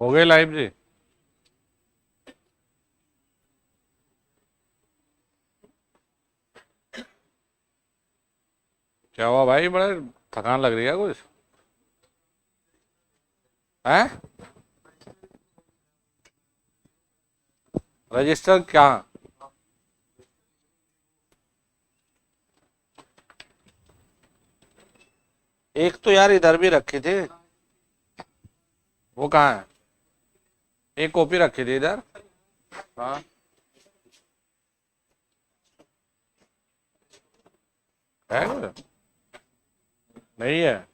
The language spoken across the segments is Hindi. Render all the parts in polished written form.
हो गए लाइव जी। क्या हुआ भाई, बड़े थकान लग रही है कुछ? है? रजिस्टर क्या? एक तो यार इधर भी रखे थे। वो कहाँ है? एक कॉपी रखी थी इधर। हाँ। है कुछ? नहीं है।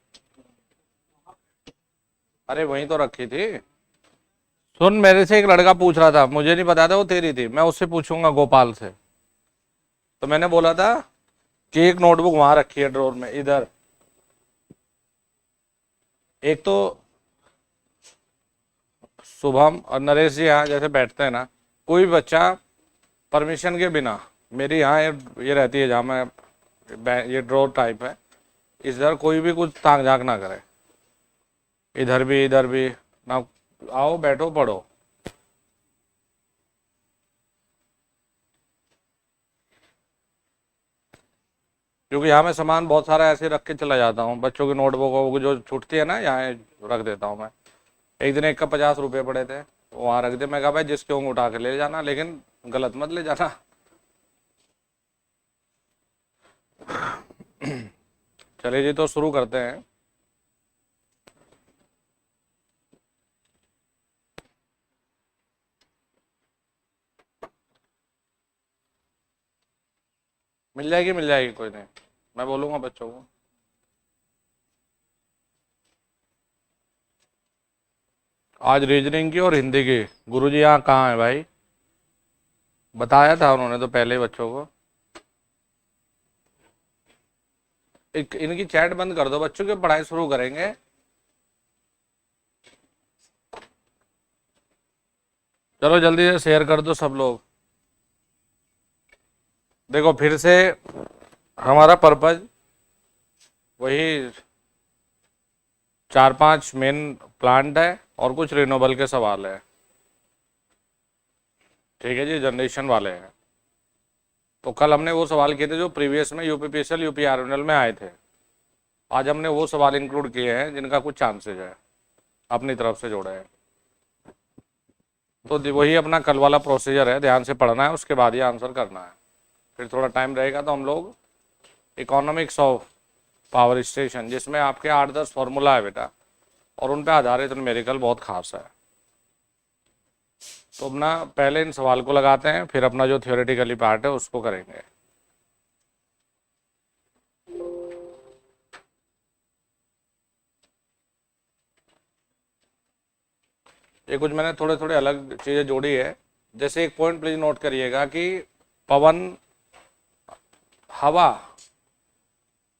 अरे वहीं तो रखी थी। सुन, मेरे से एक लड़का पूछ रहा था, मुझे नहीं पता था वो तेरी थी, मैं उससे पूछूंगा गोपाल से। तो मैंने बोला था कि एक नोटबुक वहां रखी है ड्रॉर में इधर। एक तो शुभम और नरेश जी यहाँ जैसे बैठते हैं ना, कोई बच्चा परमिशन के बिना, मेरी यहाँ ये रहती है जहाँ मैं, ये ड्रॉर टाइप है, इधर कोई भी कुछ ताक झाक ना करे। इधर भी ना। आओ बैठो पढ़ो। क्योंकि यहाँ मैं सामान बहुत सारा ऐसे रख के चला जाता हूँ, बच्चों की नोटबुक को जो छूटती है ना, यहाँ रख देता हूँ मैं। एक दिन एक का 50 रुपये पड़े थे, वहाँ रख दे। मैं कहा भाई जिसके होंगे उठा के ले जाना, लेकिन गलत मत ले जाना। चलिए जी, तो शुरू करते हैं। मिल जाएगी, कोई नहीं। मैं बोलूँगा बच्चों को। आज रीजनिंग की और हिंदी की। गुरुजी यहाँ कहाँ है भाई? बताया था उन्होंने तो पहले ही बच्चों को। इनकी चैट बंद कर दो, बच्चों की पढ़ाई शुरू करेंगे। चलो जल्दी से शेयर कर दो सब लोग। देखो फिर से हमारा पर्पज वही 4-5 मेन प्लांट है और कुछ रिन्यूएबल के सवाल है। ठीक है जी, जनरेशन वाले हैं। तो कल हमने वो सवाल किए थे जो प्रीवियस में यूपीपीएसएल यूपीआरएनएल में आए थे। आज हमने वो सवाल इंक्लूड किए हैं जिनका कुछ चांसेज है, अपनी तरफ से जोड़े हैं। तो वही अपना कल वाला प्रोसीजर है, ध्यान से पढ़ना है, उसके बाद ही आंसर करना है। फिर थोड़ा टाइम रहेगा तो हम लोग इकोनॉमिक्स ऑफ पावर स्टेशन, जिसमें आपके 8-10 फॉर्मूला है बेटा, और उन पे आधारित न्यूमेरिकल बहुत खास है। तो अपना पहले इन सवाल को लगाते हैं, फिर अपना जो थियोरेटिकली पार्ट है उसको करेंगे। ये कुछ मैंने थोड़े थोड़े अलग चीज़ें जोड़ी है। जैसे एक पॉइंट प्लीज नोट करिएगा कि पवन, हवा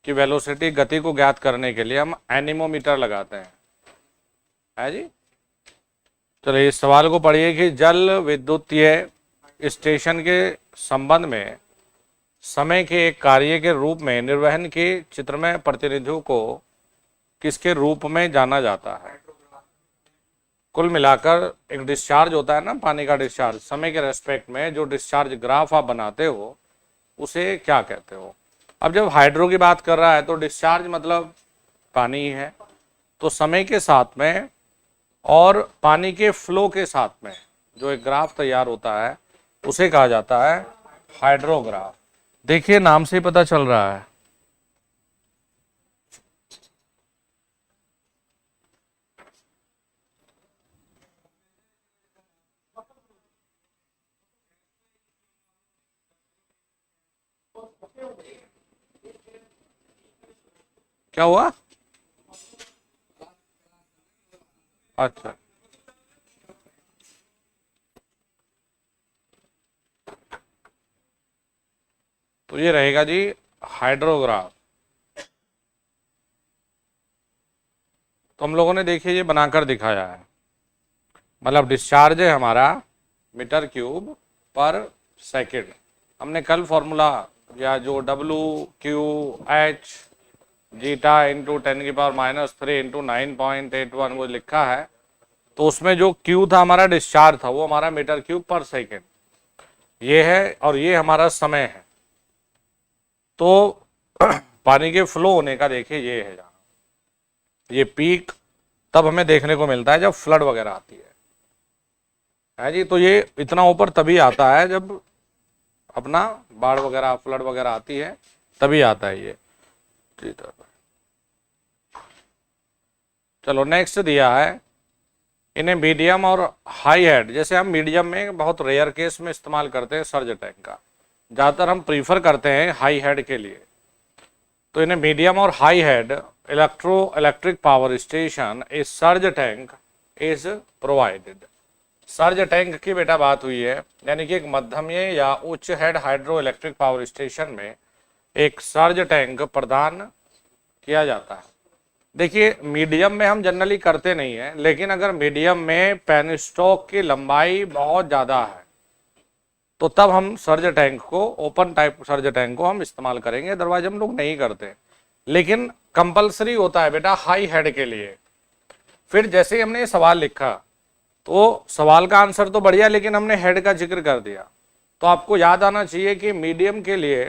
की वेलोसिटी, गति को ज्ञात करने के लिए हम एनीमोमीटर लगाते हैं, है जी। चलिए इस सवाल को पढ़िए कि जल विद्युतीय स्टेशन के संबंध में समय के एक कार्य के रूप में निर्वहन के चित्रमय प्रतिनिधियों को किसके रूप में जाना जाता है? कुल मिलाकर एक डिस्चार्ज होता है ना, पानी का डिस्चार्ज, समय के रेस्पेक्ट में जो डिस्चार्ज ग्राफ आप बनाते हो उसे क्या कहते हो? अब जब हाइड्रो की बात कर रहा है तो डिस्चार्ज मतलब पानी ही है, तो समय के साथ में और पानी के फ्लो के साथ में जो एक ग्राफ तैयार होता है उसे कहा जाता है हाइड्रोग्राफ। देखिए नाम से ही पता चल रहा है। क्या हुआ? अच्छा, तो ये रहेगा जी हाइड्रोग्राफ। तो हम लोगों ने देखिए ये बनाकर दिखाया है, मतलब डिस्चार्ज है हमारा मीटर क्यूब पर सेकंड। हमने कल फॉर्मूला या जो WQH जीटा इंटू 10⁻³ इंटू 9.81 वो लिखा है, तो उसमें जो क्यू था हमारा डिस्चार्ज था वो हमारा मीटर क्यूब पर सेकेंड ये है, और ये हमारा समय है। तो पानी के फ्लो होने का देखिए ये है, जहाँ ये पीक तब हमें देखने को मिलता है जब फ्लड वगैरह आती है जी। तो ये इतना ऊपर तभी आता है जब अपना बाढ़ वगैरह फ्लड वगैरह आती है, तभी आता है ये। चलो नेक्स्ट दिया है इन्हें मीडियम और हाई हेड। जैसे हम मीडियम में बहुत रेयर केस में इस्तेमाल करते हैं सर्ज टैंक का, ज़्यादातर हम प्रीफर करते हैं हाई हेड के लिए। तो इन्हें मीडियम और high head electric power station A surge tank is provided. Surge tank की बेटा बात हुई है, यानी कि एक मध्यम या उच्च head hydro electric power station में एक सर्ज टैंक प्रदान किया जाता है। देखिए मीडियम में हम जनरली करते नहीं है, लेकिन अगर मीडियम में पेनस्टॉक की लंबाई बहुत ज़्यादा है तो तब हम सर्ज टैंक को, ओपन टाइप सर्ज टैंक को हम इस्तेमाल करेंगे, अदरवाइज हम लोग नहीं करते। लेकिन कंपलसरी होता है बेटा हाई हेड के लिए। फिर जैसे ही हमने ये सवाल लिखा तो सवाल का आंसर तो बढ़िया, लेकिन हमने हेड का जिक्र कर दिया। तो आपको याद आना चाहिए कि मीडियम के लिए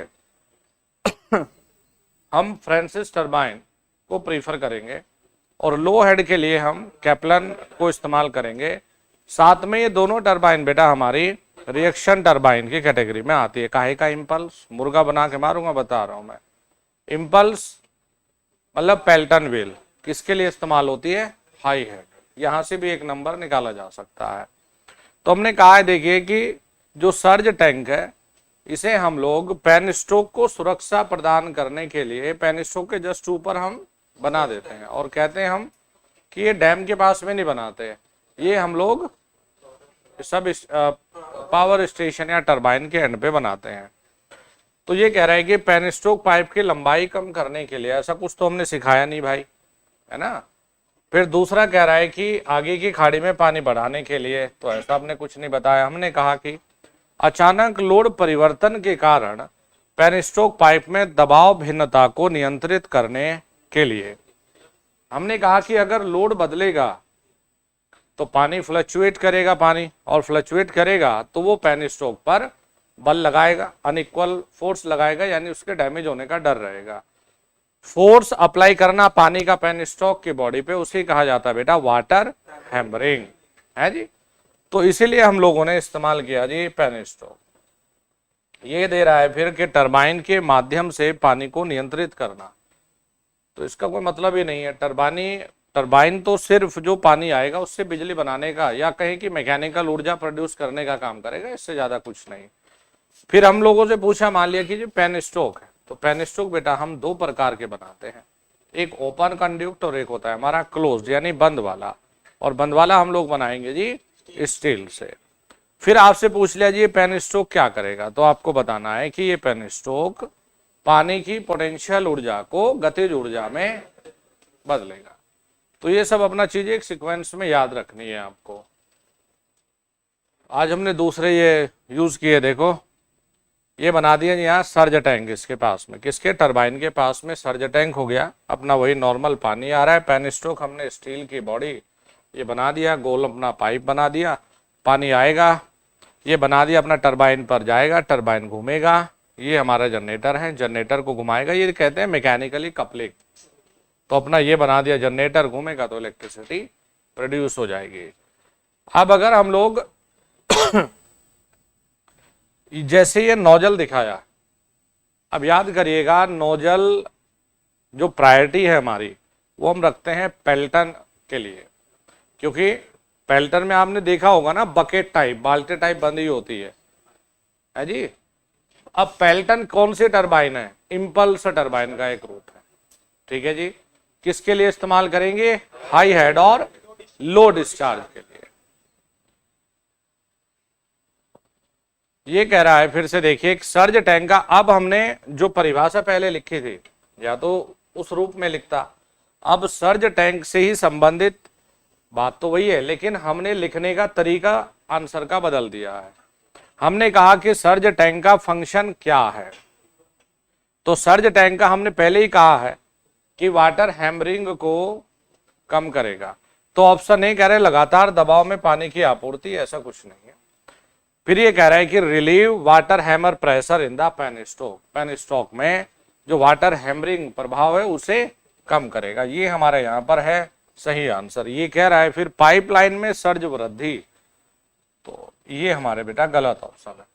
हम फ्रांसिस टरबाइन को प्रीफर करेंगे और लो हेड के लिए हम कैप्लन को इस्तेमाल करेंगे। साथ में ये दोनों टरबाइन बेटा हमारी रिएक्शन टरबाइन की कैटेगरी में आती है। काहे का इम्पल्स, मुर्गा बना के मारूंगा, बता रहा हूं मैं। इम्पल्स मतलब पेल्टन व्हील किसके लिए इस्तेमाल होती है, हाई हेड। यहां से भी एक नंबर निकाला जा सकता है। तो हमने कहा है देखिए कि जो सर्ज टैंक है इसे हम लोग पेनस्टॉक को सुरक्षा प्रदान करने के लिए पेनस्टॉक के जस्ट ऊपर हम बना देते हैं, और कहते हैं हम कि ये डैम के पास में नहीं बनाते, ये हम लोग सब पावर स्टेशन या टरबाइन के एंड पे बनाते हैं। तो ये कह रहा है कि पेनस्टॉक पाइप की लंबाई कम करने के लिए, ऐसा कुछ तो हमने सिखाया नहीं भाई, है ना। फिर दूसरा कह रहा है कि आगे की खाड़ी में पानी बढ़ाने के लिए, तो ऐसा हमने कुछ नहीं बताया। हमने कहा कि अचानक लोड परिवर्तन के कारण पेनस्टॉक पाइप में दबाव भिन्नता को नियंत्रित करने के लिए। हमने कहा कि अगर लोड बदलेगा तो पानी फ्लक्चुएट करेगा, पानी और फ्लक्चुएट करेगा तो वो पेनस्टॉक पर बल लगाएगा, अनइक्वल फोर्स लगाएगा, यानी उसके डैमेज होने का डर रहेगा। फोर्स अप्लाई करना पानी का पेनस्टॉक की बॉडी पे, उसे कहा जाता है बेटा वाटर हैमरिंग, है जी। तो इसीलिए हम लोगों ने इस्तेमाल किया जी पेनस्टॉक। ये दे रहा है फिर कि टरबाइन के माध्यम से पानी को नियंत्रित करना, तो इसका कोई मतलब ही नहीं है। टरबाइन तो सिर्फ जो पानी आएगा उससे बिजली बनाने का, या कहें कि मैकेनिकल ऊर्जा प्रोड्यूस करने का काम करेगा, इससे ज्यादा कुछ नहीं। फिर हम लोगों से पूछा, मान लिया कि जो पेनस्टॉक है, तो पेनस्टॉक बेटा हम दो प्रकार के बनाते हैं, एक ओपन कंड्यूक्ट और एक होता है हमारा क्लोज्ड यानी बंद वाला। और बंद वाला हम लोग बनाएंगे जी स्टील से। फिर आपसे पूछ लिया जी ये पेनस्टॉक क्या करेगा, तो आपको बताना है कि ये पेनस्टॉक पानी की पोटेंशियल ऊर्जा को गतिज ऊर्जा में बदलेगा। तो ये सब अपना चीज एक सीक्वेंस में याद रखनी है आपको। आज हमने दूसरे ये यूज किए, देखो ये बना दिया यहाँ सर्ज टैंक इसके पास में, किसके, टरबाइन के पास में सर्ज टैंक हो गया अपना, वही नॉर्मल पानी आ रहा है। पेनस्टॉक हमने स्टील की बॉडी ये बना दिया, गोल अपना पाइप बना दिया, पानी आएगा, ये बना दिया अपना टरबाइन पर जाएगा, टरबाइन घूमेगा, ये हमारा जनरेटर है, जनरेटर को घुमाएगा, ये कहते हैं मैकेनिकली कपलिंग। तो अपना ये बना दिया, जनरेटर घूमेगा तो इलेक्ट्रिसिटी प्रोड्यूस हो जाएगी। अब अगर हम लोग जैसे ये नोजल दिखाया, अब याद करिएगा नोजल जो प्रायोरिटी है हमारी वो हम रखते हैं पेल्टन के लिए, क्योंकि पेल्टन में आपने देखा होगा ना बकेट टाइप, बाल्टी टाइप बंदी होती है जी। अब पेल्टन कौन सी टरबाइन है, इंपल्स टरबाइन का एक रूट है, ठीक है जी। किसके लिए इस्तेमाल करेंगे, हाई हेड और लो डिस्चार्ज के लिए। ये कह रहा है फिर से देखिए सर्ज टैंक का, अब हमने जो परिभाषा पहले लिखी थी या तो उस रूप में लिखता, अब सर्ज टैंक से ही संबंधित बात तो वही है, लेकिन हमने लिखने का तरीका आंसर का बदल दिया है। हमने कहा कि सर्ज टैंक का फंक्शन क्या है, तो सर्ज टैंक का हमने पहले ही कहा है कि वाटर हैमरिंग को कम करेगा। तो ऑप्शन ए कह रहे हैं लगातार दबाव में पानी की आपूर्ति, ऐसा कुछ नहीं है। फिर ये कह रहा है कि relieve water hammer pressure in the penstock, penstock में जो वाटर हैमरिंग प्रभाव है उसे कम करेगा, ये हमारे यहाँ पर है सही आंसर। ये कह रहा है फिर पाइपलाइन में सर्ज वृद्धि, तो ये हमारे बेटा गलत ऑप्शन है।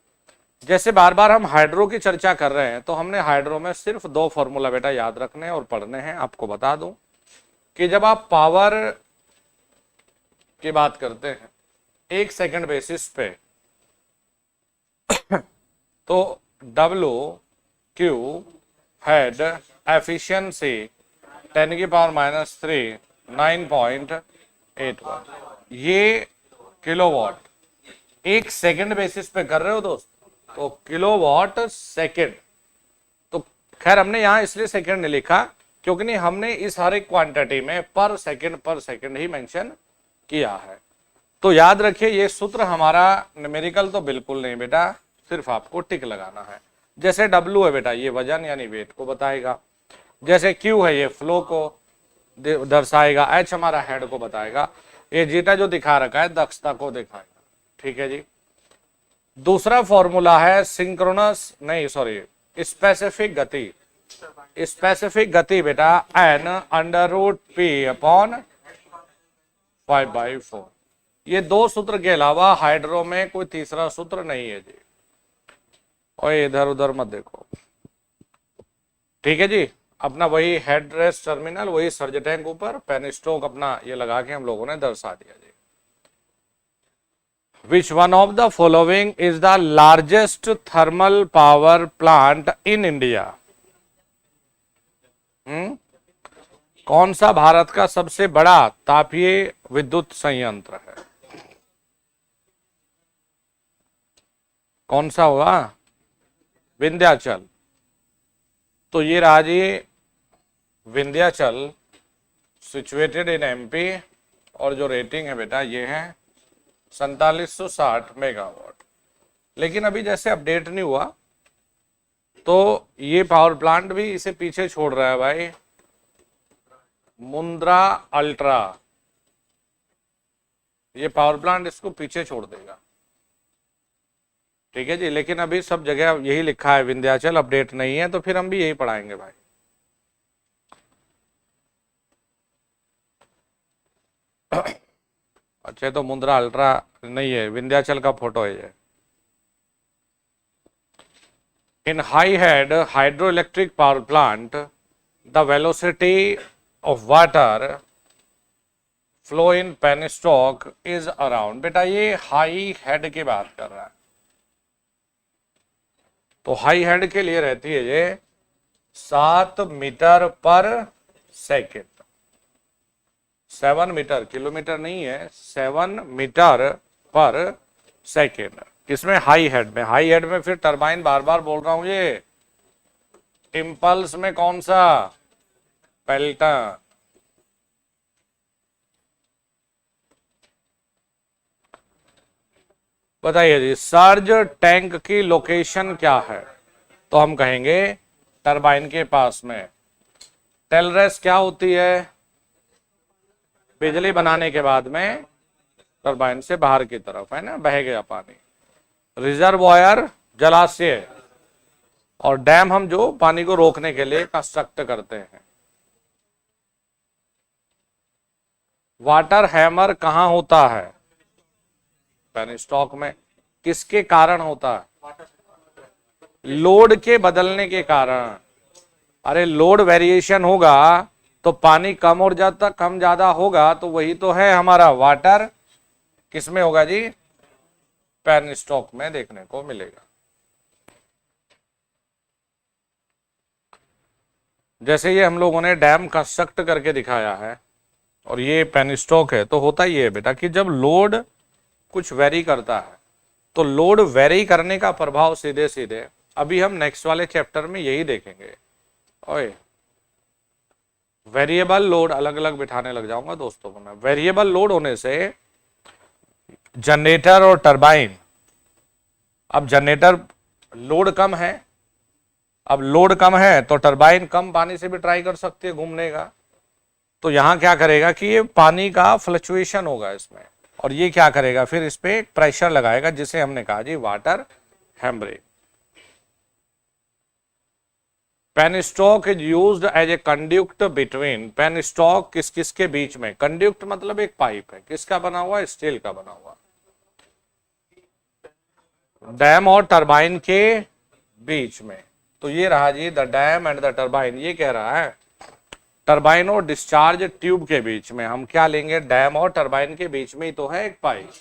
जैसे बार बार हम हाइड्रो की चर्चा कर रहे हैं तो हमने हाइड्रो में सिर्फ 2 फॉर्मूला बेटा याद रखने और पढ़ने हैं। आपको बता दूं कि जब आप पावर की बात करते हैं 1 सेकंड बेसिस पे तो W हेड एफिशिएंसी 10⁻³ 9.81, ये किलोवाट 1 सेकंड बेसिस पे कर रहे हो दोस्त, तो किलोवाट सेकंड। तो खैर हमने यहां इसलिए सेकंड नहीं लिखा क्योंकि नहीं हमने इस हर एक क्वांटिटी में पर सेकंड ही मेंशन किया है। तो याद रखिए ये सूत्र हमारा न्यूमेरिकल तो बिल्कुल नहीं बेटा, सिर्फ आपको टिक लगाना है। जैसे W है बेटा, ये वजन यानी वेट को बताएगा। जैसे Q है, ये फ्लो को दर्शाएगा। H हमारा हेड को बताएगा। ये जीटा जो दिखा रखा है दक्षता को दिखाएगा। ठीक है जी। दूसरा फॉर्मूला है सिंक्रोनस नहीं सॉरी स्पेसिफिक गति। स्पेसिफिक गति बेटा n/p/5/4। ये 2 सूत्र के अलावा हाइड्रो में कोई तीसरा सूत्र नहीं है जी। और इधर उधर मत देखो। ठीक है जी। अपना वही हेड रेस्ट टर्मिनल, वही सर्ज टैंक ऊपर, पेनस्टॉक अपना ये लगा के हम लोगों ने दर्शा दिया जी। Which one of the following is the largest thermal power plant in India? कौन सा भारत का सबसे बड़ा तापीय विद्युत संयंत्र है? कौन सा हुआ? विंध्याचल। तो ये रहा जी विंध्याचल, सिचुएटेड इन MP, और जो रेटिंग है बेटा ये है 4760 मेगावाट। लेकिन अभी जैसे अपडेट नहीं हुआ तो ये पावर प्लांट भी इसे पीछे छोड़ रहा है भाई। मुंद्रा अल्ट्रा, ये पावर प्लांट इसको पीछे छोड़ देगा। ठीक है जी। लेकिन अभी सब जगह यही लिखा है विंध्याचल, अपडेट नहीं है, तो फिर हम भी यही पढ़ाएंगे भाई। अच्छा, तो मुंद्रा अल्ट्रा नहीं है, विंध्याचल का फोटो है ये। इन high head hydro electric power plant the velocity of water flow in penstock is around. बेटा ये हाई हेड की बात कर रहा है, तो हाई हेड के लिए रहती है ये 7 मीटर पर सेकेंड। 7 मीटर, किलोमीटर नहीं है, 7 मीटर पर सेकेंड। किसमें? हाई हेड में। हाई हेड में फिर टरबाइन, बार बार बोल रहा हूं ये इम्पल्स में कौन सा? पेल्टन। बताइए जी सर्ज टैंक की लोकेशन क्या है? तो हम कहेंगे टरबाइन के पास में। टेलरेस क्या होती है? बिजली बनाने के बाद में टरबाइन से बाहर की तरफ है ना, बह गया पानी। रिजर्वायर जलाशय, और डैम हम जो पानी को रोकने के लिए कंस्ट्रक्ट करते हैं। वाटर हैमर कहां होता है? पेनस्टॉक में। किसके कारण होता है? लोड के बदलने के कारण। अरे लोड वेरिएशन होगा तो पानी कम और कम ज्यादा होगा, तो वही तो है हमारा वाटर। किसमें होगा जी? पेनस्टॉक में देखने को मिलेगा। जैसे ये हम लोगों ने डैम कंस्ट्रक्ट करके दिखाया है और ये पेनस्टॉक है, तो होता ही है बेटा कि जब लोड कुछ वेरी करता है तो लोड वेरी करने का प्रभाव सीधे सीधे, अभी हम नेक्स्ट वाले चैप्टर में यही देखेंगे। ओए वेरिएबल लोड अलग अलग बिठाने लग जाऊंगा दोस्तों को मैं। वेरिएबल लोड होने से जनरेटर और टरबाइन, अब जनरेटर लोड कम है, अब लोड कम है तो टरबाइन कम पानी से भी ट्राई कर सकती है घूमने का। तो यहां क्या करेगा कि ये पानी का फ्लक्चुएशन होगा इसमें, और ये क्या करेगा फिर इस पे प्रेशर लगाएगा, जिसे हमने कहा जी water hemorrhage. Penstock is used as a conduit between, penstock किस किस के बीच में, कंड्यूक्ट मतलब एक पाइप है, किसका बना हुआ, स्टील का बना हुआ, डैम और टरबाइन के बीच में। तो ये रहा जी the dam and the turbine, ये कह रहा है टरबाइन और डिस्चार्ज ट्यूब के बीच में हम क्या लेंगे, डैम और टरबाइन के बीच में ही तो है एक पाइप।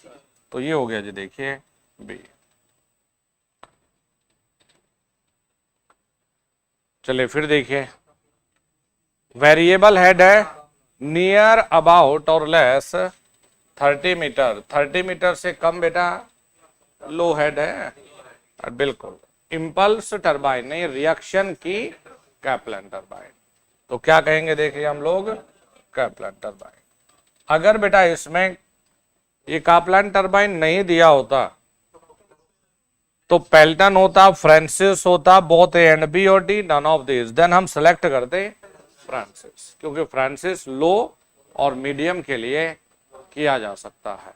तो ये हो गया जी, देखिए बी। चलिए फिर देखिए, वेरिएबल हेड है नियर अबाउट और लेस 30 मीटर, 30 मीटर से कम बेटा लो हेड है, बिल्कुल। इंपल्स टरबाइन नहीं, रिएक्शन की कैप्लन टरबाइन, तो क्या कहेंगे देखिए हम लोग, कैप्लन टरबाइन। अगर बेटा इसमें ये कैप्लन टरबाइन नहीं दिया होता तो पेल्टन होता, फ्रांसिस होता, बोथ ए एंड बी और D, none of this, then हम सेलेक्ट करते फ्रांसिस, क्योंकि फ्रांसिस लो और मीडियम के लिए किया जा सकता है।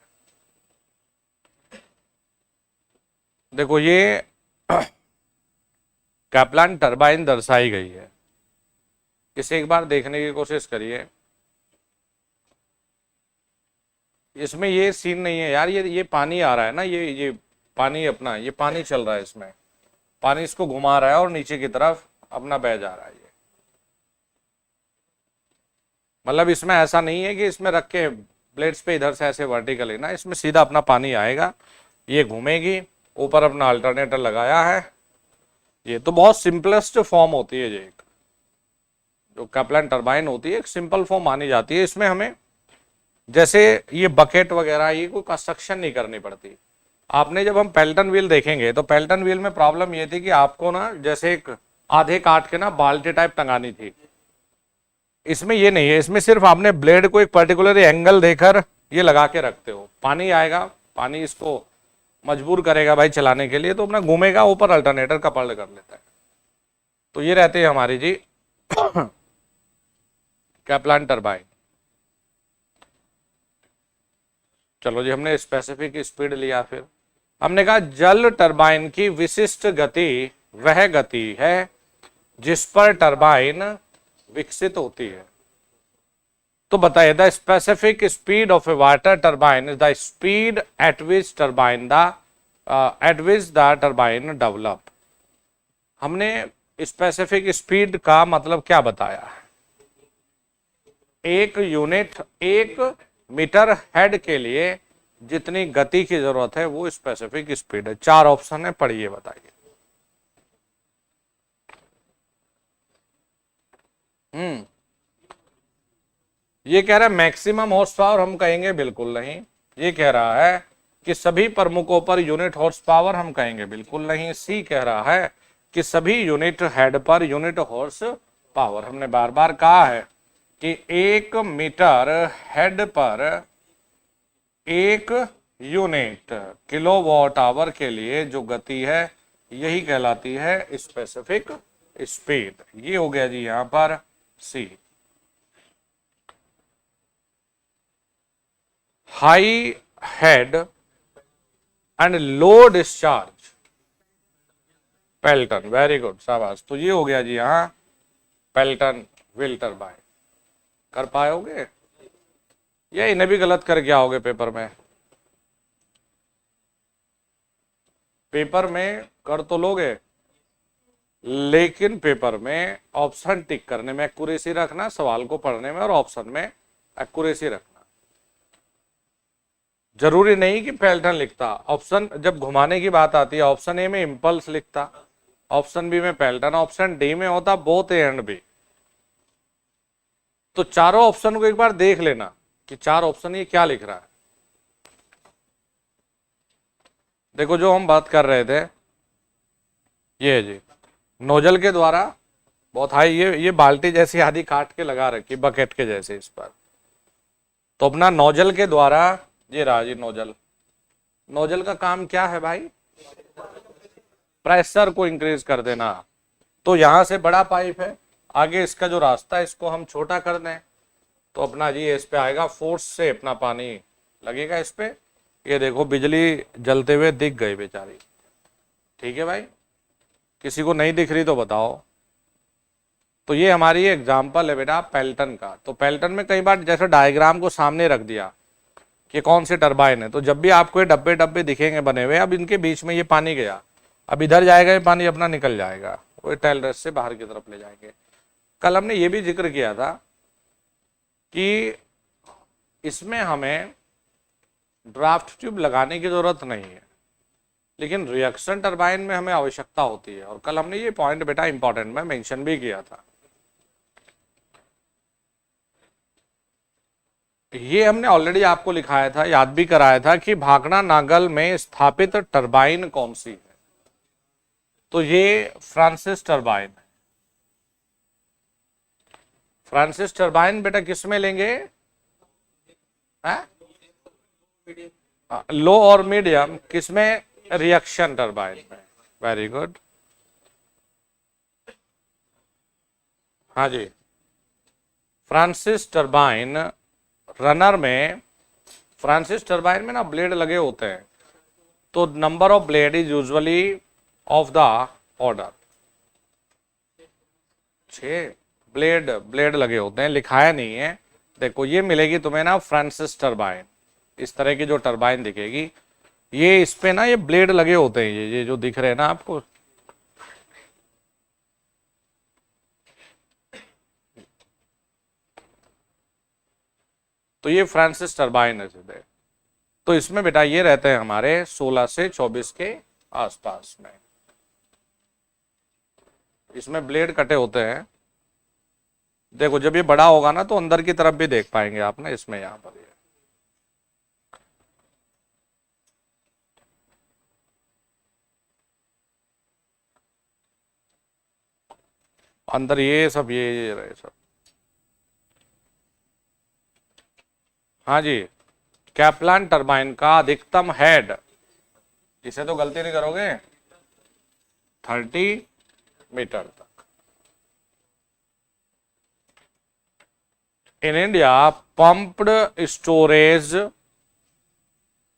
देखो ये कैप्लन टरबाइन दर्शाई गई है, इसे एक बार देखने की कोशिश करिए। इसमें ये सीन नहीं है यार, ये पानी आ रहा है ना, ये पानी अपना, ये पानी चल रहा है इसमें, पानी इसको घुमा रहा है और नीचे की तरफ अपना बह जा रहा है। ये मतलब इसमें ऐसा नहीं है कि इसमें रख के प्लेट्स पे इधर से ऐसे वर्टिकली ना, इसमें सीधा अपना पानी आएगा, ये घूमेगी, ऊपर अपना अल्टरनेटर लगाया है। ये तो बहुत सिंपलेस्ट फॉर्म होती है, ये जो कैप्लन टरबाइन होती है एक सिंपल फॉर्म मानी जाती है। इसमें हमें जैसे ये बकेट वगैरह ये कोई कंस्ट्रक्शन नहीं करनी पड़ती। आपने जब हम पेल्टन व्हील देखेंगे तो पेल्टन व्हील में प्रॉब्लम ये थी कि आपको ना जैसे एक आधे काट के ना बाल्टी टाइप टंगानी थी, इसमें ये नहीं है, इसमें सिर्फ आपने ब्लेड को एक पर्टिकुलर एंगल देकर ये लगा के रखते हो, पानी आएगा, पानी इसको मजबूर करेगा भाई चलाने के लिए, तो अपना घूमेगा, ऊपर अल्टरनेटर का पल्ट कर लेता है। तो ये रहते हैं हमारी जी कैप्लन टरबाइन। चलो जी, हमने स्पेसिफिक स्पीड लिया, फिर हमने कहा जल टरबाइन की विशिष्ट गति वह गति है जिस पर टरबाइन विकसित होती है। तो बताइए, the specific speed of A water turbine is the speed at which the turbine develop. हमने स्पेसिफिक स्पीड का मतलब क्या बताया है, एक यूनिट, एक मीटर हेड के लिए जितनी गति की जरूरत है वो स्पेसिफिक स्पीड है। 4 ऑप्शन है, पढ़िए बताइए। ये कह रहा है मैक्सिमम हॉर्स पावर, हम कहेंगे बिल्कुल नहीं। ये कह रहा है कि सभी प्रमुखों पर यूनिट हॉर्स पावर, हम कहेंगे बिल्कुल नहीं। सी कह रहा है कि सभी unit head per unit horse power. हमने बार बार कहा है कि 1 मीटर हेड पर 1 यूनिट किलोवाट आवर के लिए जो गति है यही कहलाती है स्पेसिफिक स्पीड। ये हो गया जी यहां पर C. High head and low discharge Pelton, very good, शाबाश। तो ये हो गया जी यहां पेल्टन व्हील टरबाइन। कर पाओगे या इन्हें भी गलत कर क्या होगे पेपर में? पेपर में कर तो लोगे, लेकिन पेपर में ऑप्शन टिक करने में एक्यूरेसी रखना, सवाल को पढ़ने में और ऑप्शन में एक्यूरेसी रखना। जरूरी नहीं कि पेल्टन लिखता, ऑप्शन जब घुमाने की बात आती है ऑप्शन ए में इंपल्स लिखता, ऑप्शन बी में पेल्टन, ऑप्शन डी में होता बोथ ए एंड बी। तो चारों ऑप्शन को एक बार देख लेना कि 4 ऑप्शन ये क्या लिख रहा है। देखो जो हम बात कर रहे थे ये जी नोजल के द्वारा बहुत हाई, ये बाल्टी जैसी आधी काट के लगा रखी बकेट के जैसे इस पर। तो अपना नोजल के द्वारा ये रहा जी नोजल। नोजल का काम क्या है भाई? प्रेशर को इंक्रीज कर देना। तो यहां से बड़ा पाइप है, आगे इसका जो रास्ता है इसको हम छोटा कर दें, तो अपना जी इस पे आएगा, फोर्स से अपना पानी लगेगा इस पे। ये देखो बिजली जलते हुए दिख गई बेचारी। ठीक है भाई, किसी को नहीं दिख रही तो बताओ। तो ये हमारी एग्जाम्पल है बेटा पेल्टन का। तो पेल्टन में कई बार जैसे डायग्राम को सामने रख दिया कि कौन से टरबाइन है, तो जब भी आपको ये डब्बे डब्बे दिखेंगे बने हुए, अब इनके बीच में ये पानी गया, अब इधर जाएगा ये पानी अपना निकल जाएगा, वो टेल रेस से बाहर की तरफ ले जाएंगे। कल हमने ये भी जिक्र किया था कि इसमें हमें ड्राफ्ट ट्यूब लगाने की जरूरत नहीं है, लेकिन रिएक्शन टरबाइन में हमें आवश्यकता होती है। और कल हमने ये पॉइंट बेटा इंपॉर्टेंट में मेंशन भी किया था। ये हमने ऑलरेडी आपको लिखाया था, याद भी कराया था कि भाखड़ा नागल में स्थापित टरबाइन कौन सी है। तो ये फ्रांसिस टरबाइन है। फ्रांसिस टरबाइन बेटा किस में लेंगे? लो और मीडियम किस में? रिएक्शन टरबाइन में। वेरी गुड, हाँ जी। फ्रांसिस टरबाइन रनर में, फ्रांसिस टरबाइन में ना ब्लेड लगे होते हैं, तो number of blade is usually of the order 6 blade लगे होते हैं, लिखाया नहीं है। देखो ये मिलेगी तुम्हें ना फ्रांसिस टरबाइन, इस तरह की जो टरबाइन दिखेगी, ये इस पे ना ये ब्लेड लगे होते हैं, ये जो दिख रहे हैं ना आपको, तो ये फ्रांसिस टरबाइन है सीधे। तो इसमें बेटा ये रहते हैं हमारे 16 से 24 के आसपास में, इसमें ब्लेड कटे होते हैं। देखो जब ये बड़ा होगा ना तो अंदर की तरफ भी देख पाएंगे आप ना, इसमें यहां पर ये अंदर ये सब ये रहे सब। हाँ जी, कैप्लान टरबाइन का अधिकतम हेड, इसे तो गलती नहीं करोगे, 30 मीटर तक। In India pumped storage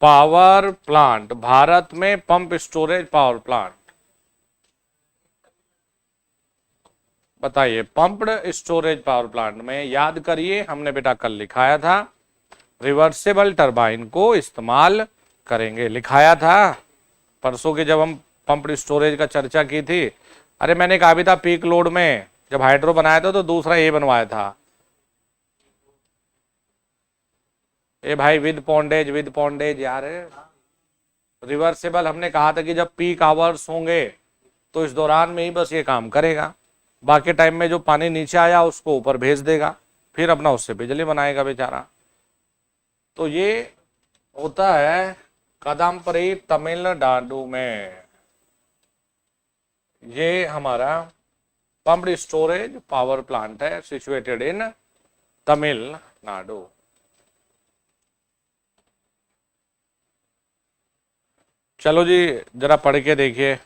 power plant, Bharat में पंप स्टोरेज पावर प्लांट, बताइए पंप्ड स्टोरेज पावर प्लांट में, याद करिए हमने बेटा कल लिखाया था रिवर्सेबल टरबाइन को इस्तेमाल करेंगे, लिखाया था परसों के जब हम पंप्ड स्टोरेज का चर्चा की थी। अरे मैंने कहा भी था पीक लोड में जब हाइड्रो बनाया था तो दूसरा ये बनवाया था, ए भाई विद पॉन्डेज यार, रिवर्सेबल हमने कहा था कि जब पीक आवर्स होंगे तो इस दौरान में ही बस ये काम करेगा, बाकी टाइम में जो पानी नीचे आया उसको ऊपर भेज देगा, फिर अपना उससे बिजली बनाएगा बेचारा। तो ये होता है कदमपरी तमिलनाडु में, ये हमारा पंप्ड स्टोरेज पावर प्लांट है, सिचुएटेड इन तमिलनाडु। चलो जी जरा पढ़ के देखिए।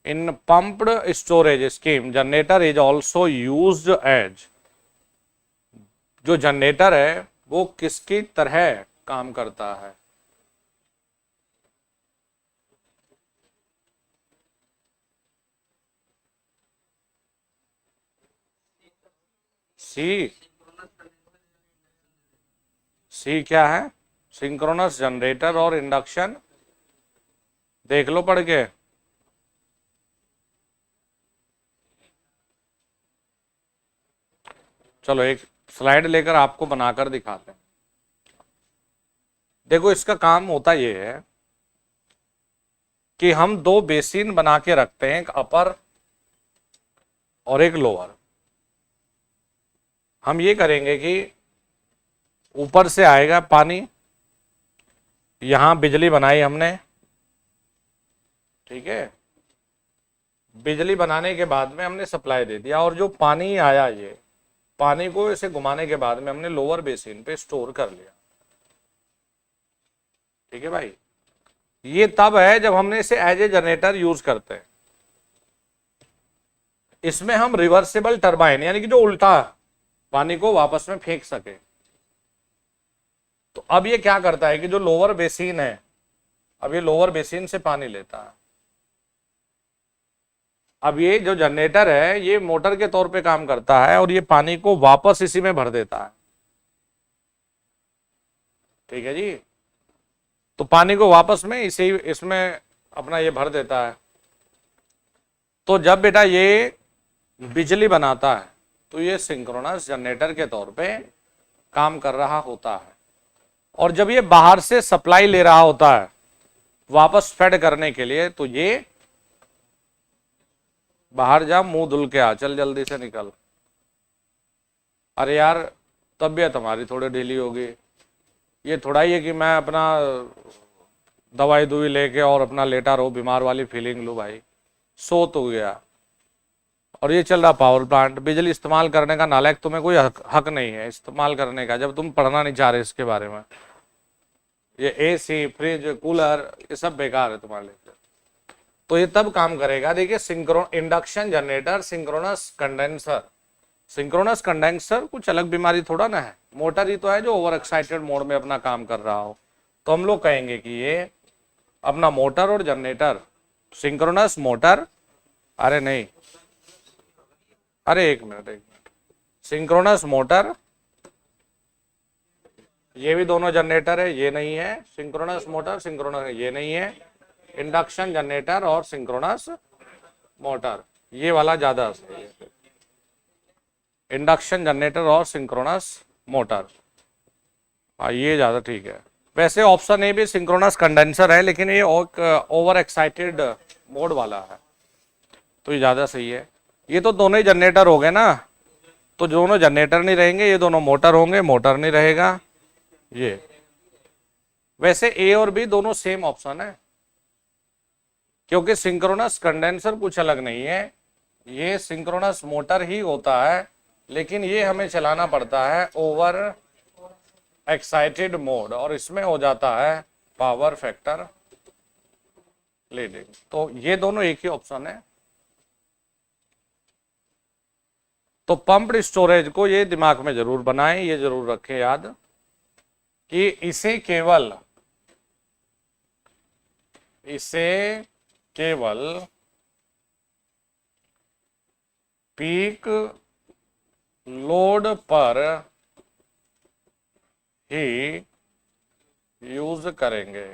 In pumped storage scheme generator is also used as, जो जनरेटर है वो किसकी तरह काम करता है? सी क्या है? सिंक्रोनस जनरेटर और इंडक्शन, देख लो पढ़ के। चलो एक स्लाइड लेकर आपको बनाकर दिखाते हैं। देखो इसका काम होता ये है कि हम 2 बेसिन बना के रखते हैं, एक अपर और एक लोअर। हम ये करेंगे कि ऊपर से आएगा पानी, यहां बिजली बनाई हमने, ठीक है, बिजली बनाने के बाद में हमने सप्लाई दे दिया, और जो पानी आया ये पानी को इसे घुमाने के बाद में हमने लोअर बेसिन पे स्टोर कर लिया। ठीक है भाई, ये तब है जब हमने इसे एज ए जनरेटर यूज करते हैं। इसमें हम रिवर्सिबल टरबाइन यानी कि जो उल्टा पानी को वापस में फेंक सके। तो अब ये क्या करता है कि जो लोअर बेसिन है, अब ये लोअर बेसिन से पानी लेता है। अब ये जो जनरेटर है ये मोटर के तौर पे काम करता है और ये पानी को वापस इसी में भर देता है। ठीक है जी। तो पानी को वापस में इसी इसमें अपना ये भर देता है। तो जब बेटा ये बिजली बनाता है तो ये सिंक्रोनस जनरेटर के तौर पे काम कर रहा होता है। और जब ये बाहर से सप्लाई ले रहा होता है वापस फेड करने के लिए, तो ये बाहर जा, मुंह धुल के आ, चल जल्दी से निकल। अरे यार तबीयत हमारी थोड़ी ढीली होगी, ये थोड़ा ही है कि मैं अपना दवाई दुई लेके और अपना लेटा रहूं, बीमार वाली फीलिंग लूं। भाई सो तो गया और ये चल रहा पावर प्लांट, बिजली इस्तेमाल करने का नालायक तुम्हें कोई हक नहीं है इस्तेमाल करने का, जब तुम पढ़ना नहीं चाह रहे इसके बारे में। ये एसी, फ्रिज, कूलर ये सब बेकार है तुम्हारे लिए। तो ये तब काम करेगा, देखिए induction generator, synchronous condenser. Synchronous condenser कुछ अलग बीमारी थोड़ा ना है, मोटर ही तो है जो ओवर एक्साइटेड मोड में अपना काम कर रहा हो। तो हम लोग कहेंगे कि ये अपना मोटर और जनरेटर, सिंक्रोनस मोटर, अरे नहीं, अरे एक मिनट, सिंक्रोनस मोटर, ये भी दोनों जनरेटर है, ये नहीं है सिंक्रोनस मोटर, सिंक्रोनस ये नहीं है, इंडक्शन जनरेटर और सिंक्रोनस मोटर, ये वाला ज्यादा सही है, इंडक्शन जनरेटर और सिंक्रोनस मोटर, हाँ ये ज्यादा ठीक है। वैसे ऑप्शन ए भी सिंक्रोनस कंडेंसर है, लेकिन ये ओवर एक्साइटेड मोड वाला है, तो ये ज्यादा सही है। ये तो दोनों ही जनरेटर हो गए ना, तो दोनों जनरेटर नहीं रहेंगे, ये दोनों मोटर होंगे, मोटर नहीं रहेगा ये। वैसे ए और बी दोनों सेम ऑप्शन है, क्योंकि सिंक्रोनस कंडेंसर कुछ अलग नहीं है, ये सिंक्रोनस मोटर ही होता है, लेकिन ये हमें चलाना पड़ता है ओवर एक्साइटेड मोड और इसमें हो जाता है पावर फैक्टर लीडिंग। तो ये दोनों एक ही ऑप्शन है। तो पंप्ड स्टोरेज को ये दिमाग में जरूर बनाएं, ये जरूर रखें याद कि इसे केवल पीक लोड पर ही यूज करेंगे,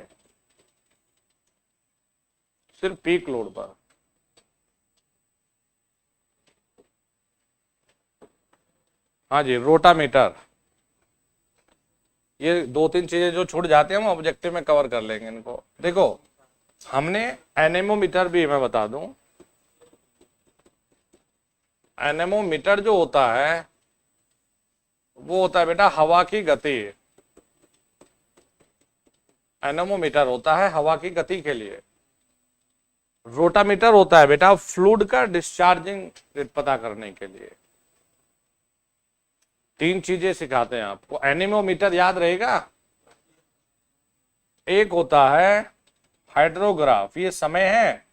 सिर्फ पीक लोड पर। हाँ जी, रोटामीटर, ये दो तीन चीजें जो छूट जाती हैं हम ऑब्जेक्टिव में कवर कर लेंगे इनको। देखो हमने एनेमोमीटर भी, मैं बता दूं, एनेमोमीटर जो होता है वो होता है बेटा हवा की गति, एनेमोमीटर होता है हवा की गति के लिए। रोटामीटर होता है बेटा फ्लूइड का डिस्चार्जिंग रेट पता करने के लिए। तीन चीजें सिखाते हैं आपको, एनेमोमीटर याद रहेगा। एक होता है हाइड्रोग्राफ, ये समय है,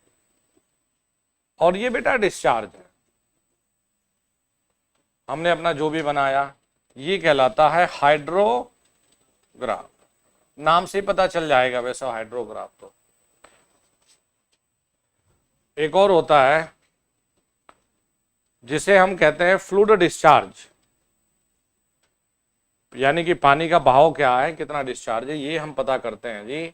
और ये बेटा डिस्चार्ज है। हमने अपना जो भी बनाया ये कहलाता है हाइड्रोग्राफ, नाम से ही पता चल जाएगा वैसा हाइड्रोग्राफ। तो एक और होता है जिसे हम कहते हैं फ्लूइड डिस्चार्ज, यानी कि पानी का बहाव क्या है, कितना डिस्चार्ज है, ये हम पता करते हैं जी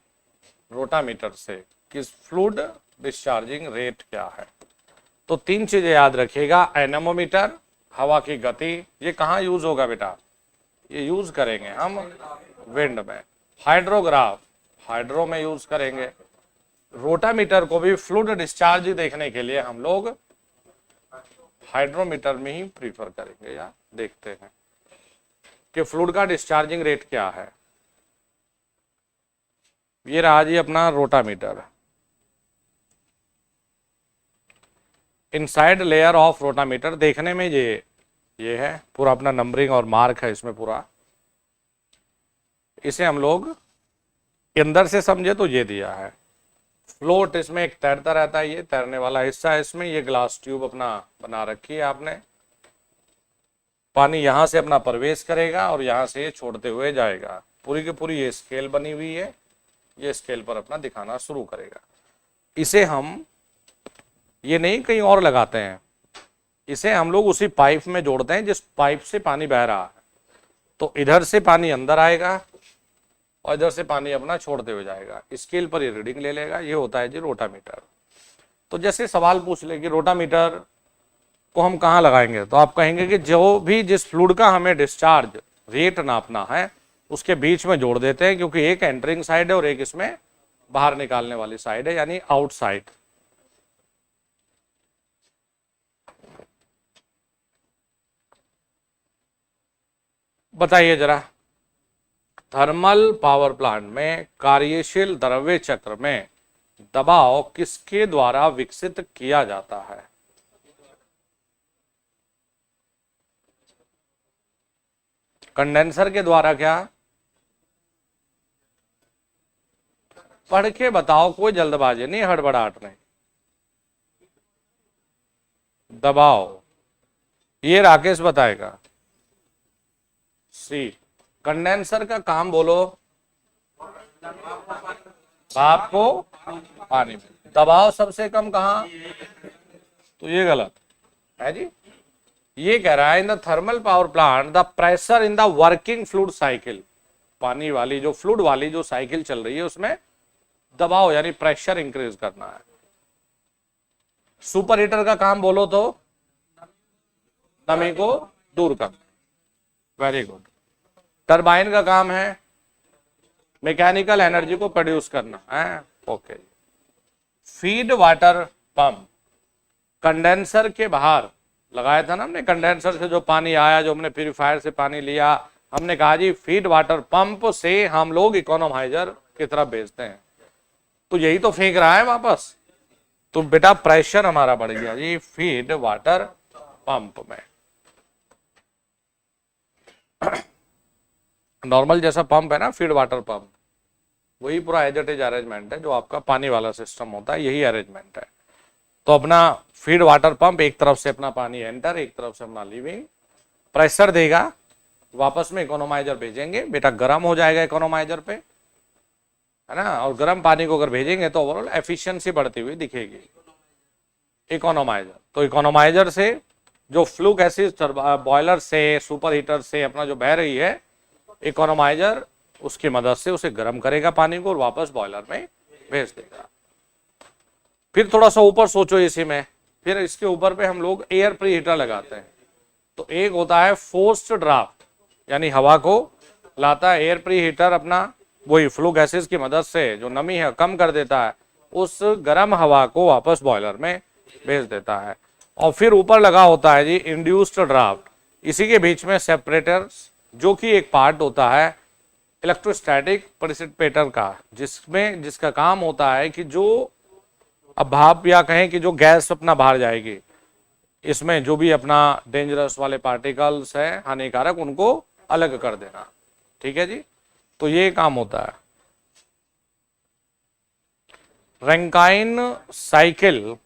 रोटामीटर से कि फ्लूइड डिस्चार्जिंग रेट क्या है। तो तीन चीजें याद रखिएगा, एनेमोमीटर, हवा की गति, ये कहाँ यूज होगा बेटा, ये यूज करेंगे हम विंड में। हाइड्रोग्राफ हाइड्रो में यूज करेंगे। रोटामीटर को भी फ्लूइड डिस्चार्ज देखने के लिए हम लोग हाइड्रोमीटर में ही प्रीफर करेंगे। या देखते हैं कि फ्लूइड का डिस्चार्जिंग रेट क्या है। ये रहा जी अपना rotameter. Inside layer of rotameter, देखने में ये है पूरा अपना नंबरिंग और मार्क है इसमें पूरा। इसे हम लोग अंदर से समझे तो ये दिया है फ्लोट, इसमें एक तैरता रहता है, ये तैरने वाला हिस्सा है इसमें, ये ग्लास ट्यूब अपना बना रखी है आपने। पानी यहां से अपना प्रवेश करेगा और यहां से छोड़ते हुए जाएगा। पूरी की पूरी ये स्केल बनी हुई है, ये स्केल पर अपना दिखाना शुरू करेगा। इसे हम ये नहीं कहीं और लगाते हैं, इसे हम लोग उसी पाइप में जोड़ते हैं जिस पाइप से पानी बह रहा है। तो इधर से पानी अंदर आएगा और इधर से पानी अपना छोड़ते हुए जाएगा। स्केल पर ये रीडिंग ले लेगा। ये होता है जी रोटामीटर। तो जैसे सवाल पूछ ले कि रोटामीटर को हम कहाँ लगाएंगे, तो आप कहेंगे कि जो भी जिस फ्लूइड का हमें डिस्चार्ज रेट नापना है उसके बीच में जोड़ देते हैं, क्योंकि एक एंटरिंग साइड है और एक इसमें बाहर निकालने वाली साइड है, यानी आउटसाइड। बताइए जरा, थर्मल पावर प्लांट में कार्यशील द्रव्य चक्र में दबाव किसके द्वारा विकसित किया जाता है? कंडेंसर के द्वारा। क्या पढ़ के बताओ, कोई जल्दबाजी नहीं, हड़बड़ाहट नहीं। दबाव, ये राकेश बताएगा। सी, कंडेंसर का काम बोलो। भाप को पानी में, दबाव सबसे कम कहां? तो ये गलत है जी। ये कह रहा है in the thermal power plant the pressure in the working fluid cycle, पानी वाली जो फ्लूइड वाली जो साइकिल चल रही है उसमें दबाव यानी प्रेशर इंक्रीज करना है। सुपर हीटर का काम बोलो तो नमी को दूर करना। Very good. टरबाइन का काम है मैकेनिकल एनर्जी को प्रोड्यूस करना है। Okay. Feed water pump, condenser के बाहर लगाया था ना हमने, कंडेंसर से जो पानी आया, जो हमने प्यूरिफायर से पानी लिया, हमने कहा जी फीड वाटर पंप से हम लोग इकोनोमाइजर की तरफ भेजते हैं, तो यही तो फेंक रहा है वापस। तो बेटा प्रेशर हमारा बढ़ गया जी फीड वाटर पंप में। नॉर्मल जैसा पंप है ना फीड वाटर पंप, वही पूरा एज इट इज अरेंजमेंट है जो आपका पानी वाला सिस्टम होता है, यही अरेंजमेंट है। तो अपना फीड वाटर पंप एक तरफ से अपना पानी एंटर, एक तरफ से अपना लीविंग, प्रेशर देगा, वापस में इकोनोमाइजर भेजेंगे, बेटा गर्म हो जाएगा इकोनोमाइजर पे, है ना। और गर्म पानी को अगर भेजेंगे तो ओवरऑल एफिशिएंसी बढ़ती हुई दिखेगी इकोनोमाइजर। तो इकोनोमाइजर से जो फ्लू गैसेस बॉयलर से, सुपर हीटर से अपना जो बह रही है, इकोनोमाइजर उसकी मदद से उसे गर्म करेगा पानी को और वापस बॉयलर में भेज देगा। फिर थोड़ा सा ऊपर सोचो इसी में, फिर इसके ऊपर पे हम लोग एयर प्री हीटर लगाते हैं। तो एक होता है फोर्स्ड ड्राफ्ट, यानी हवा को लाता है एयर प्री हीटर, अपना वही फ्लू गैसेस की मदद से जो नमी है कम कर देता है, उस गर्म हवा को वापस बॉयलर में भेज देता है। और फिर ऊपर लगा होता है जी इंड्यूस्ड ड्राफ्ट, इसी के बीच में सेपरेटर्स, जो कि एक पार्ट होता है इलेक्ट्रोस्टैटिक प्रेसिपिटेटर का, जिसका काम होता है कि जो अब भाप या कहें कि जो गैस अपना बाहर जाएगी, इसमें जो भी अपना डेंजरस वाले पार्टिकल्स है हानिकारक, उनको अलग कर देना। ठीक है जी, तो ये काम होता है। Rankine cycle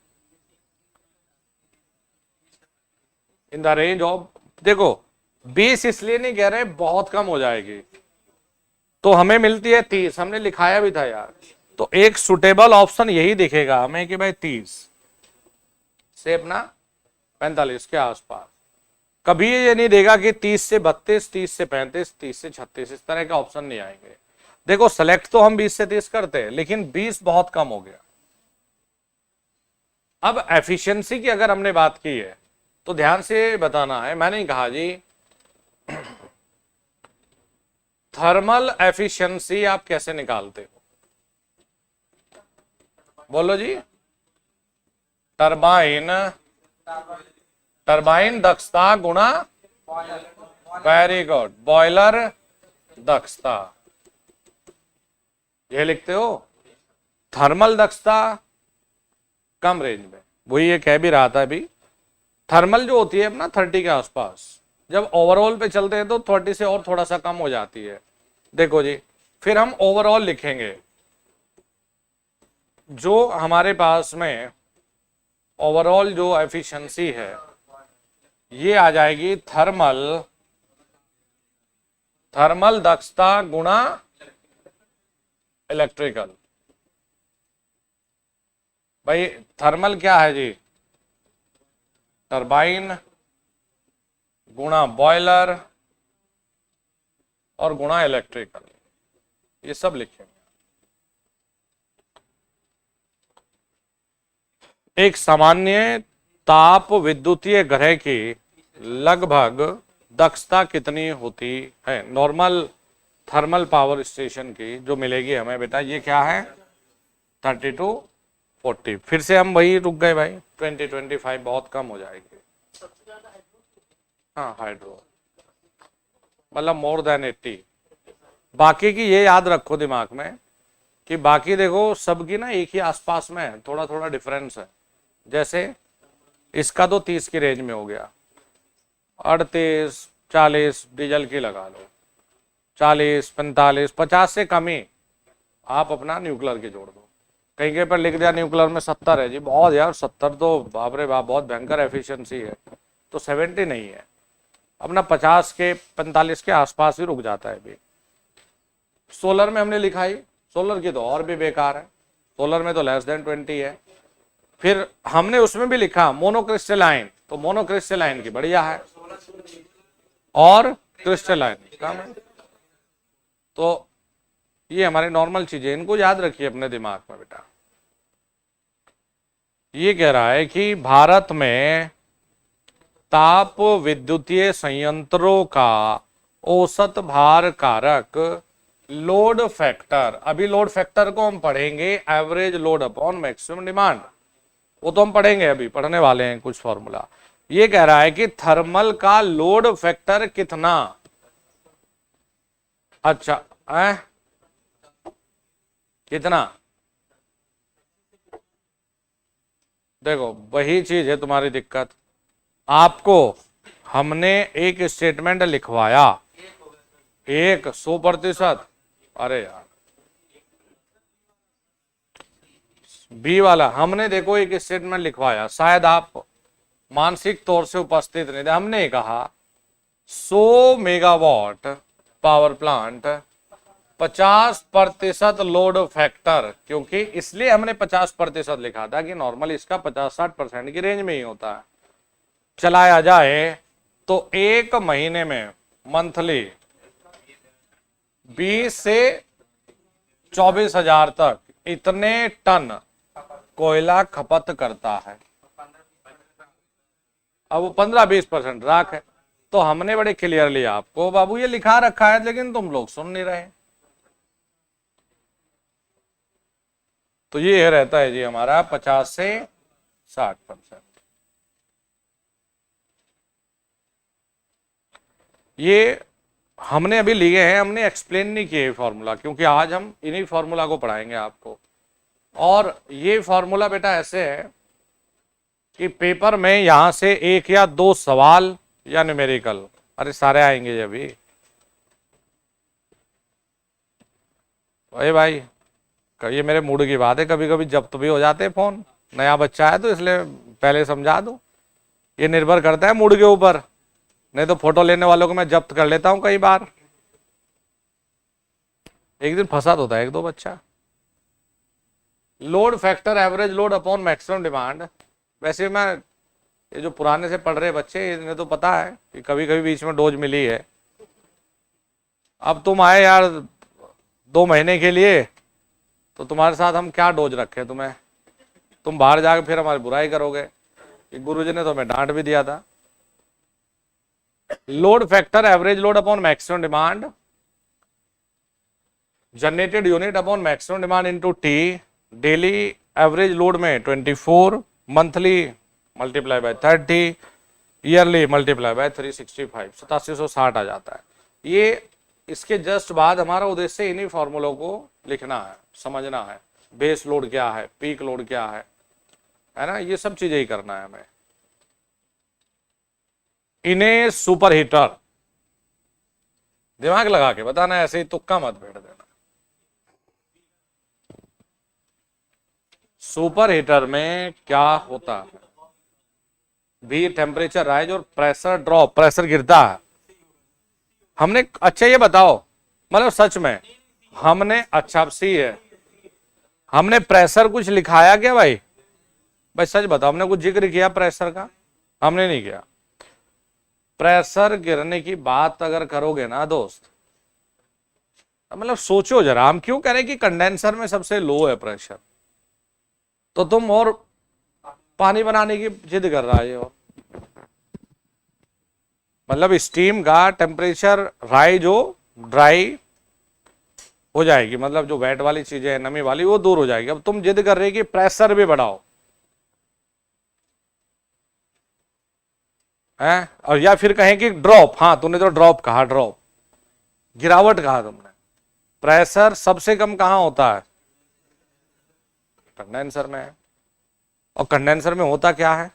in the range of, देखो 20 इसलिए नहीं कह रहे बहुत कम हो जाएगी, तो हमें मिलती है 30, हमने लिखाया भी था यार। तो एक सुटेबल ऑप्शन यही दिखेगा हमें कि भाई 30 से अपना 45 के आसपास। कभी ये नहीं देगा कि 30 से 32, 30 से 35, 30 से 36, इस तरह के ऑप्शन नहीं आएंगे। देखो सेलेक्ट तो हम 20 से 30 करते हैं, लेकिन 20 बहुत कम हो गया। अब एफिशिएंसी की अगर हमने बात की है तो ध्यान से बताना है, मैंने कहा जी थर्मल एफिशिएंसी आप कैसे निकालते हो, बोलो जी। टरबाइन दक्षता गुणा, वेरी गुड, बॉयलर दक्षता, ये लिखते हो। थर्मल दक्षता कम रेंज में, वही ये कह भी रहा था अभी, थर्मल जो होती है अपना 30 के आसपास, जब ओवरऑल पे चलते हैं तो 30 से और थोड़ा सा कम हो जाती है। देखो जी, फिर हम ओवरऑल लिखेंगे, जो हमारे पास में ओवरऑल जो एफिशिएंसी है ये आ जाएगी थर्मल दक्षता गुणा इलेक्ट्रिकल। भाई थर्मल क्या है जी? टरबाइन गुणा बॉयलर और गुणा इलेक्ट्रिकल, ये सब लिखेंगे। एक सामान्य ताप विद्युतीय ग्रह की लगभग दक्षता कितनी होती है? नॉर्मल थर्मल पावर स्टेशन की जो मिलेगी हमें बेटा, ये क्या है? 30 to 40। फिर से हम वही रुक गए भाई, 20-25 बहुत कम हो जाएगी। हाँ हाइड्रो मतलब मोर देन 80। बाकी की ये याद रखो दिमाग में कि बाकी देखो सबकी ना एक ही आसपास में है, थोड़ा थोड़ा डिफरेंस है। जैसे इसका तो 30 की रेंज में हो गया, 38 40 डीजल की लगा लो, 40 45 50 से कम ही आप अपना न्यूक्लियर की जोड़ दो। कहीं के पर लिख दिया न्यूक्लियर में 70 है जी, बहुत यार 70 तो बाप रे बाप बहुत भयंकर एफिशिएंसी है, तो 70 नहीं है, अपना 50 के 45 के आसपास ही रुक जाता है भी। सोलर में हमने लिखा ही, सोलर की तो और भी बेकार है, सोलर में तो लेस देन 20 है। फिर हमने उसमें भी लिखा मोनोक्रिस्टलाइन, तो मोनोक्रिस्टलाइन की बढ़िया है और क्रिस्टलाइन कम है। तो ये हमारे नॉर्मल चीजें, इनको याद रखिए अपने दिमाग में बेटा। ये कह रहा है कि भारत में ताप विद्युतीय संयंत्रों का औसत भार कारक लोड फैक्टर, अभी लोड फैक्टर को हम पढ़ेंगे average load upon maximum demand, वो तो हम पढ़ेंगे, अभी पढ़ने वाले हैं कुछ फॉर्मूला। ये कह रहा है कि थर्मल का लोड फैक्टर कितना? अच्छा है कितना? देखो वही चीज है तुम्हारी दिक्कत, आपको हमने एक स्टेटमेंट लिखवाया 100%, अरे यार बी वाला हमने देखो एक स्टेटमेंट लिखवाया, शायद आप मानसिक तौर से उपस्थित नहीं थे। हमने कहा 100 megawatt power plant 50% load factor, क्योंकि इसलिए हमने 50% लिखा था कि नॉर्मल इसका 50-60% की रेंज में ही होता है। चलाया जाए तो एक महीने में मंथली 20 से 24,000 तक इतने टन कोयला खपत करता है। अब वो 15-20% राख है। तो हमने बड़े क्लियरली आपको बाबू ये लिखा रखा है, लेकिन तुम लोग सुन नहीं रहे। तो ये रहता है जी हमारा 50 से 60%। ये हमने अभी लिए हैं, हमने एक्सप्लेन नहीं किए फॉर्मूला, क्योंकि आज हम इन्हीं फॉर्मूला को पढ़ाएंगे आपको। और ये फॉर्मूला बेटा ऐसे है कि पेपर में यहां से 1 या 2 सवाल या न्यूमेरिकल, अरे सारे आएंगे अभी। अरे भाई ये मेरे मूड की बात है, कभी कभी जब्त भी हो जाते हैं फोन, नया बच्चा है तो इसलिए पहले समझा दूं। ये निर्भर करता है मूड के ऊपर, नहीं तो फोटो लेने वालों को मैं जब्त कर लेता हूं कई बार। एक दिन फंसा तो था 1-2 बच्चा। Load factor average load upon maximum demand, वैसे मैं ये जो पुराने से पढ़ रहे बच्चे इन्हें तो पता है कि कभी कभी बीच में डोज मिली है। अब तुम आए यार 2 महीने के लिए, तो तुम्हारे साथ हम क्या डोज रखे तुम्हें, तुम बाहर जाकर फिर हमारी बुराई करोगे कि गुरुजी ने तो हमें डांट भी दिया था। Load factor average load upon maximum demand generated unit upon maximum demand into T, daily average load में 24, monthly multiply by 30, yearly multiply by 365, 8760 आ जाता है। ये इसके जस्ट बाद हमारा उद्देश्य इन्हीं फॉर्मूलों को लिखना है, समझना है, बेस लोड क्या है, पीक लोड क्या है ना, ये सब चीजें ही करना है हमें। इन्हें सुपर हीटर, दिमाग लगा के बताना, ऐसे ही तुक्का मत बैठ देना। सुपर हीटर में क्या होता है? भी टेम्परेचर राइज और प्रेशर ड्रॉप, प्रेशर गिरता है। हमने, अच्छा ये बताओ, मतलब सच में हमने, अच्छा सी है, हमने प्रेशर कुछ लिखाया क्या भाई? भाई सच बताओ, हमने कुछ जिक्र किया प्रेशर का? हमने नहीं किया। प्रेशर गिरने की बात अगर करोगे ना दोस्त, मतलब सोचो जरा, हम क्यों कह रहे हैं कि कंडेंसर में सबसे लो है प्रेशर, तो तुम और पानी बनाने की जिद कर रहा है। और मतलब स्टीम का टेम्परेचर राइज हो, ड्राई हो जाएगी, मतलब जो वेट वाली चीजें है, नमी वाली, वो दूर हो जाएगी। अब तुम जिद कर रहे कि प्रेशर भी बढ़ाओ है, और या फिर कहें कि ड्रॉप, हाँ तूने तो ड्रॉप कहा, ड्रॉप गिरावट कहा तुमने। प्रेशर सबसे कम कहां होता है? कंडेंसर में है। और कंडेंसर में होता क्या है?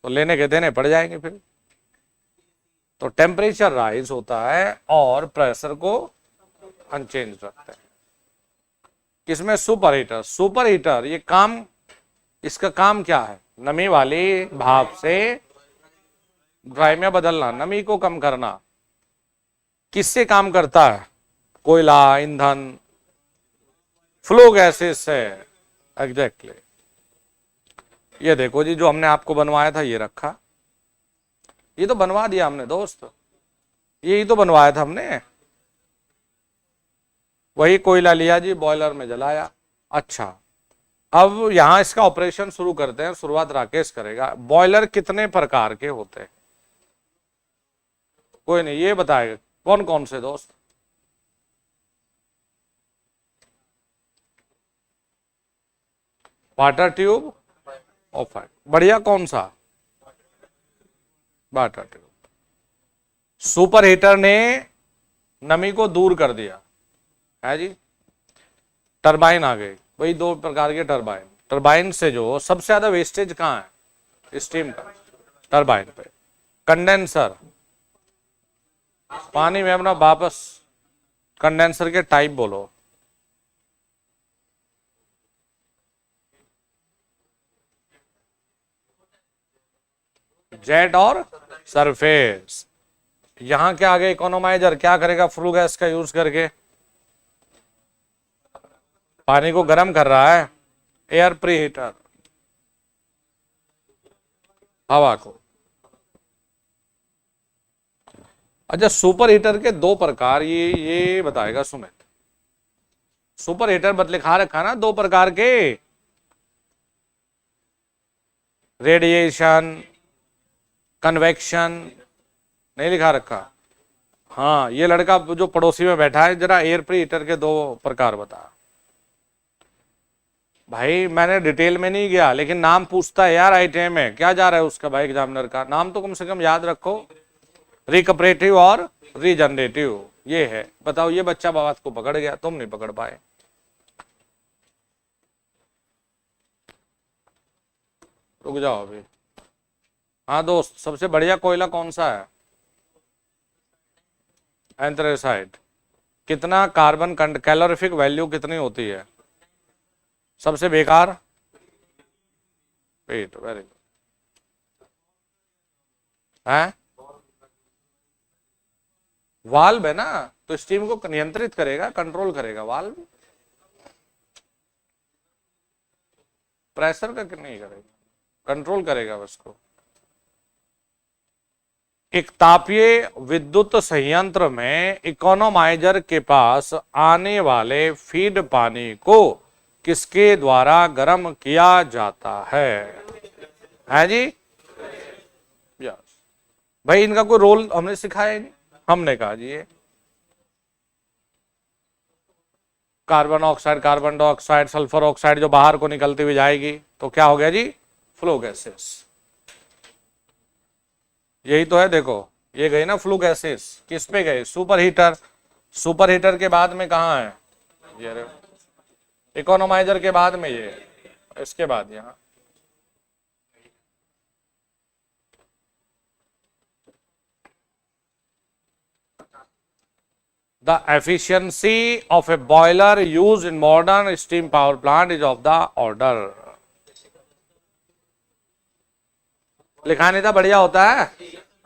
तो लेने के देने पड़ जाएंगे फिर। तो टेम्परेचर राइज होता है और प्रेशर को अनचेंज रखते हैं। किसमें? Super heater. सुपर हीटर ये काम, इसका काम क्या है? नमी वाली भाप से ड्राई में बदलना, नमी को कम करना। किससे काम करता है? कोयला, ईंधन, फ्लो गैसेस से। एग्जैक्टली। ये देखो जी, जो हमने आपको बनवाया था ये रखा, ये तो बनवा दिया हमने दोस्त, यही तो बनवाया था हमने। वही कोयला लिया जी, बॉयलर में जलाया। अच्छा, अब यहां इसका ऑपरेशन शुरू करते हैं। शुरुआत राकेश करेगा। बॉयलर कितने प्रकार के होते हैं? कोई नहीं, ये बताएगा कौन कौन से दोस्त? वाटर ट्यूब और फाइव। बढ़िया, कौन सा? Water tube. सुपर हीटर ने नमी को दूर कर दिया है जी। टरबाइन आ गई, वही दो प्रकार के टरबाइन। टरबाइन से जो सबसे ज्यादा वेस्टेज कहाँ है? स्टीम का, टरबाइन पे। कंडेंसर, पानी में अपना वापस, कंडेंसर के टाइप बोलो। जेट और सरफेस। यहां क्या आ गया? इकोनोमाइजर क्या करेगा? फ्लू गैस का यूज करके पानी को गर्म कर रहा है। एयर प्री हीटर, हवा को। अच्छा, सुपर हीटर के दो प्रकार, ये बताएगा सुमित। सुपर हीटर बत लिखा रखा ना दो प्रकार के, रेडिएशन, कन्वेक्शन, नहीं लिखा रखा? हाँ, ये लड़का जो पड़ोसी में बैठा है, जरा एयर प्री हीटर के दो प्रकार बता। भाई मैंने डिटेल में नहीं गया, लेकिन नाम पूछता है यार आईटीआई में, क्या जा रहा है उसका भाई एग्जामिनर का? नाम तो कम से कम याद रखो। रिकपरेटिव और रीजनरेटिव, ये है। बताओ, ये बच्चा बात को पकड़ गया, तुम नहीं पकड़ पाए। रुक जाओ अभी। हाँ दोस्त, सबसे बढ़िया कोयला कौन सा है? एंथ्रेसाइट। कितना कार्बन कैलोरीफिक वैल्यू कितनी होती है? सबसे बेकार? Wait, very good. है वाल्व है ना, तो स्टीम को नियंत्रित करेगा, कंट्रोल करेगा वाल्व। प्रेशर का नहीं करेगा, कंट्रोल करेगा उसको। एक तापीय विद्युत संयंत्र में इकोनोमाइजर के पास आने वाले फीड पानी को किसके द्वारा गर्म किया जाता है जी? यस। भाई इनका कोई रोल हमने सिखाया ही नहीं। हमने कहा जी ये carbon oxide, carbon dioxide, sulphur oxide जो बाहर को निकलती हुई जाएगी, तो क्या हो गया जी? Flow gases. यही तो है, देखो ये गई ना फ्लू गैसेस। किस पे गए? Super heater. सुपर हीटर के बाद में कहाँ है? ये इकोनोमाइजर के बाद में, ये इसके बाद यहाँ। The efficiency of a boiler used in modern steam power plant is of the order. लिखा नहीं था बढ़िया होता है?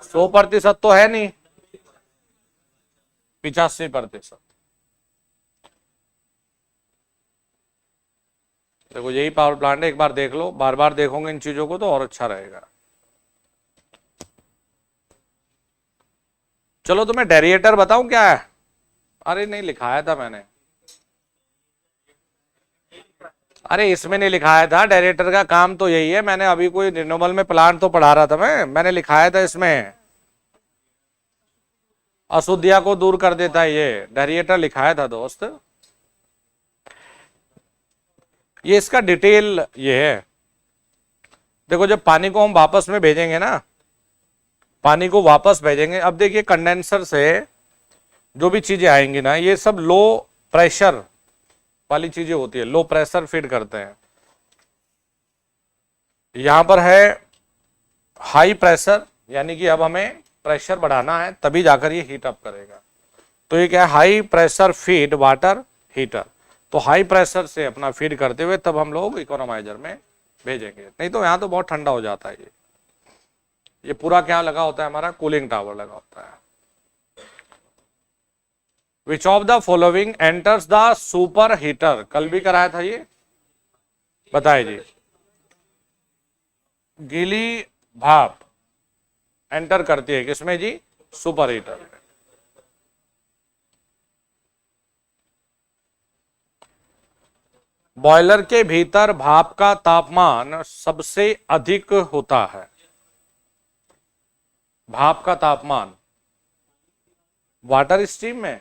100% तो है नहीं, 85%। देखो यही पावर प्लांट है, एक बार देख लो, बार बार देखोगे इन चीजों को तो और अच्छा रहेगा। चलो तुम्हें डेरिएटर बताऊं क्या है? अरे नहीं, लिखाया था मैंने। अरे इसमें नहीं लिखाया था, डेरिएटर का काम तो यही है। मैंने अभी कोई रिन्यूएबल में प्लांट तो पढ़ा रहा था मैंने लिखाया था इसमें, अशुद्धिया को दूर कर देता है ये, डेरिएटर लिखाया था दोस्त। ये इसका डिटेल ये है। देखो जब पानी को हम वापस में भेजेंगे ना, पानी को वापस भेजेंगे, अब देखिए कंडेंसर से जो भी चीजें आएंगी ना, ये सब लो प्रेशर वाली चीजें होती है, लो प्रेशर फीड करते हैं। यहां पर है हाई प्रेशर, यानी कि अब हमें प्रेशर बढ़ाना है तभी जाकर ये हीट अप करेगा। तो ये क्या है, high pressure feed water heater. तो हाई प्रेशर से अपना फीड करते हुए तब हम लोग इकोनोमाइजर में भेजेंगे, नहीं तो यहाँ तो बहुत ठंडा हो जाता है। ये पूरा क्या लगा होता है, हमारा कूलिंग टावर लगा होता है। Which of the following enters the super heater, कल भी कराया था ये, बताइए जी। गीली भाप एंटर करती है किसमें जी, सुपर हीटर में। बॉयलर के भीतर भाप का तापमान सबसे अधिक होता है। भाप का तापमान वाटर स्टीम में,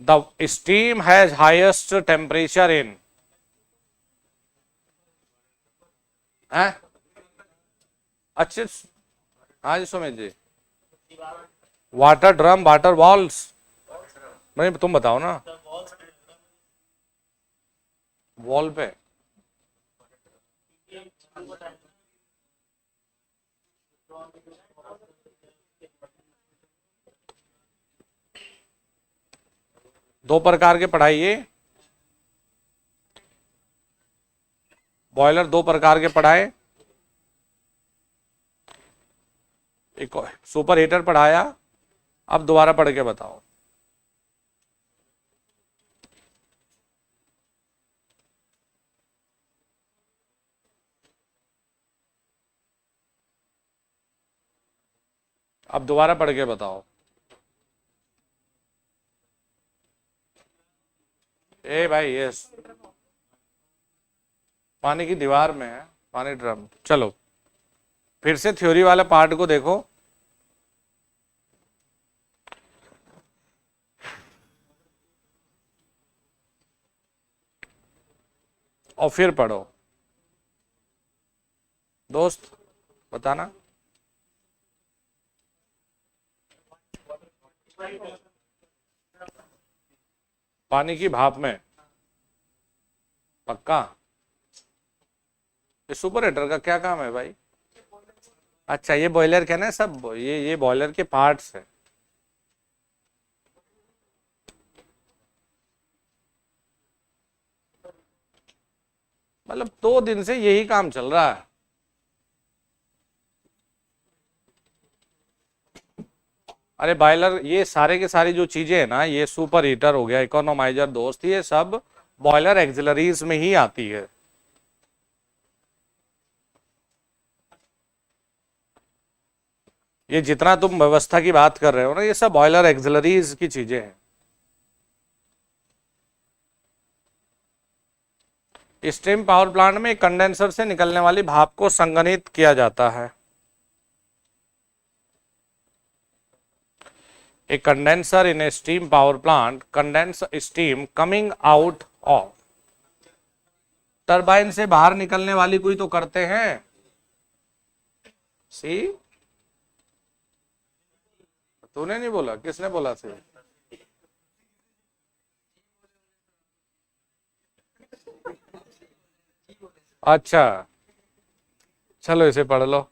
the steam has highest temperature in, अच्छे, हाँ जी Sumit ji, water drum, water walls, नहीं तुम बताओ ना, वॉल पे। दो प्रकार के पढ़ाइए, बॉयलर दो प्रकार के पढ़ाए, एक सुपर हीटर पढ़ाया, अब दोबारा पढ़ के बताओ। अब दोबारा पढ़ के बताओ। ए भाई ये पानी की दीवार में है, पानी ड्रम। चलो फिर से थ्योरी वाले पार्ट को देखो, और फिर पढ़ो दोस्त, बताना। पानी की भाप में, पक्का? ये सुपर हीटर का क्या काम है भाई? अच्छा ये बॉयलर के ना सब, ये बॉयलर के पार्ट्स है। मतलब 2 दिन से यही काम चल रहा है। अरे बॉयलर, ये सारे के सारी जो चीजें है ना, ये सुपर हीटर हो गया, इकोनोमाइजर दोस्त, ये सब बॉयलर एक्सिलरीज में ही आती है। ये जितना तुम व्यवस्था की बात कर रहे हो ना, ये सब बॉयलर एक्सिलरीज की चीजें हैं। स्टीम पावर प्लांट में कंडेंसर से निकलने वाली भाप को संघनित किया जाता है। A condenser in a steam power plant condense steam coming out of, turbine से बाहर निकलने वाली कोई तो करते हैं, सी, तूने नहीं बोला, किसने बोला सी? अच्छा चलो इसे पढ़ लो।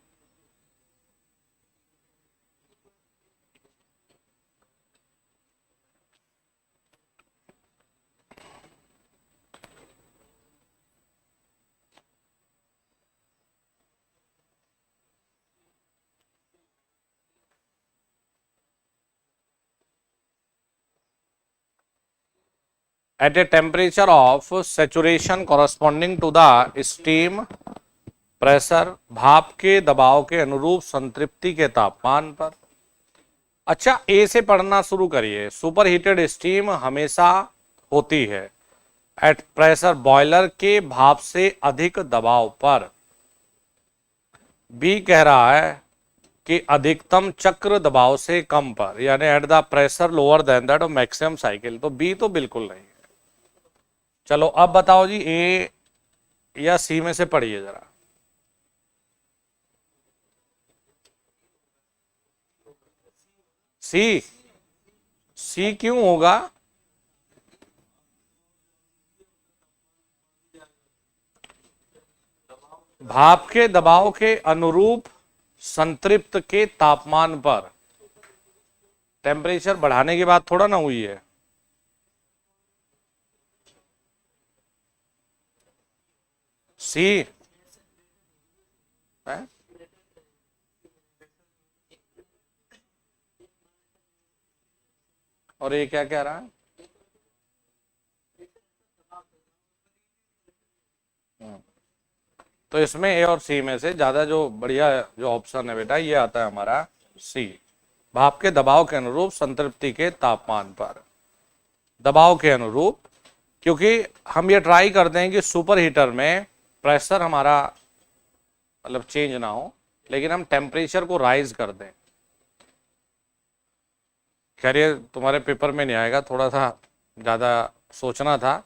At a temperature of saturation corresponding to the steam pressure, भाप के दबाव के अनुरूप संतृप्ति के तापमान पर। अच्छा, ए से पढ़ना शुरू करिए। सुपर हीटेड स्टीम हमेशा होती है एट प्रेशर, बॉयलर के भाप से अधिक दबाव पर। बी कह रहा है कि अधिकतम चक्र दबाव से कम पर, यानी at the pressure lower than that of maximum cycle. तो बी तो बिल्कुल नहीं है। चलो अब बताओ जी, ए या सी में से पढ़िए जरा। सी। सी क्यों होगा? भाप के दबाव के अनुरूप संतृप्त के तापमान पर। टेम्परेचर बढ़ाने की बात थोड़ा ना हुई है। सी है? और ये क्या कह रहा है? तो इसमें ए और सी में से ज्यादा जो बढ़िया जो ऑप्शन है बेटा, ये आता है हमारा सी। भाप के दबाव के अनुरूप संतृप्ति के तापमान पर। दबाव के अनुरूप, क्योंकि हम ये ट्राई करते हैं कि सुपर हीटर में प्रेशर हमारा मतलब चेंज ना हो, लेकिन हम टेम्परेचर को राइज कर दें। खैर ये तुम्हारे पेपर में नहीं आएगा, थोड़ा सा ज़्यादा सोचना था।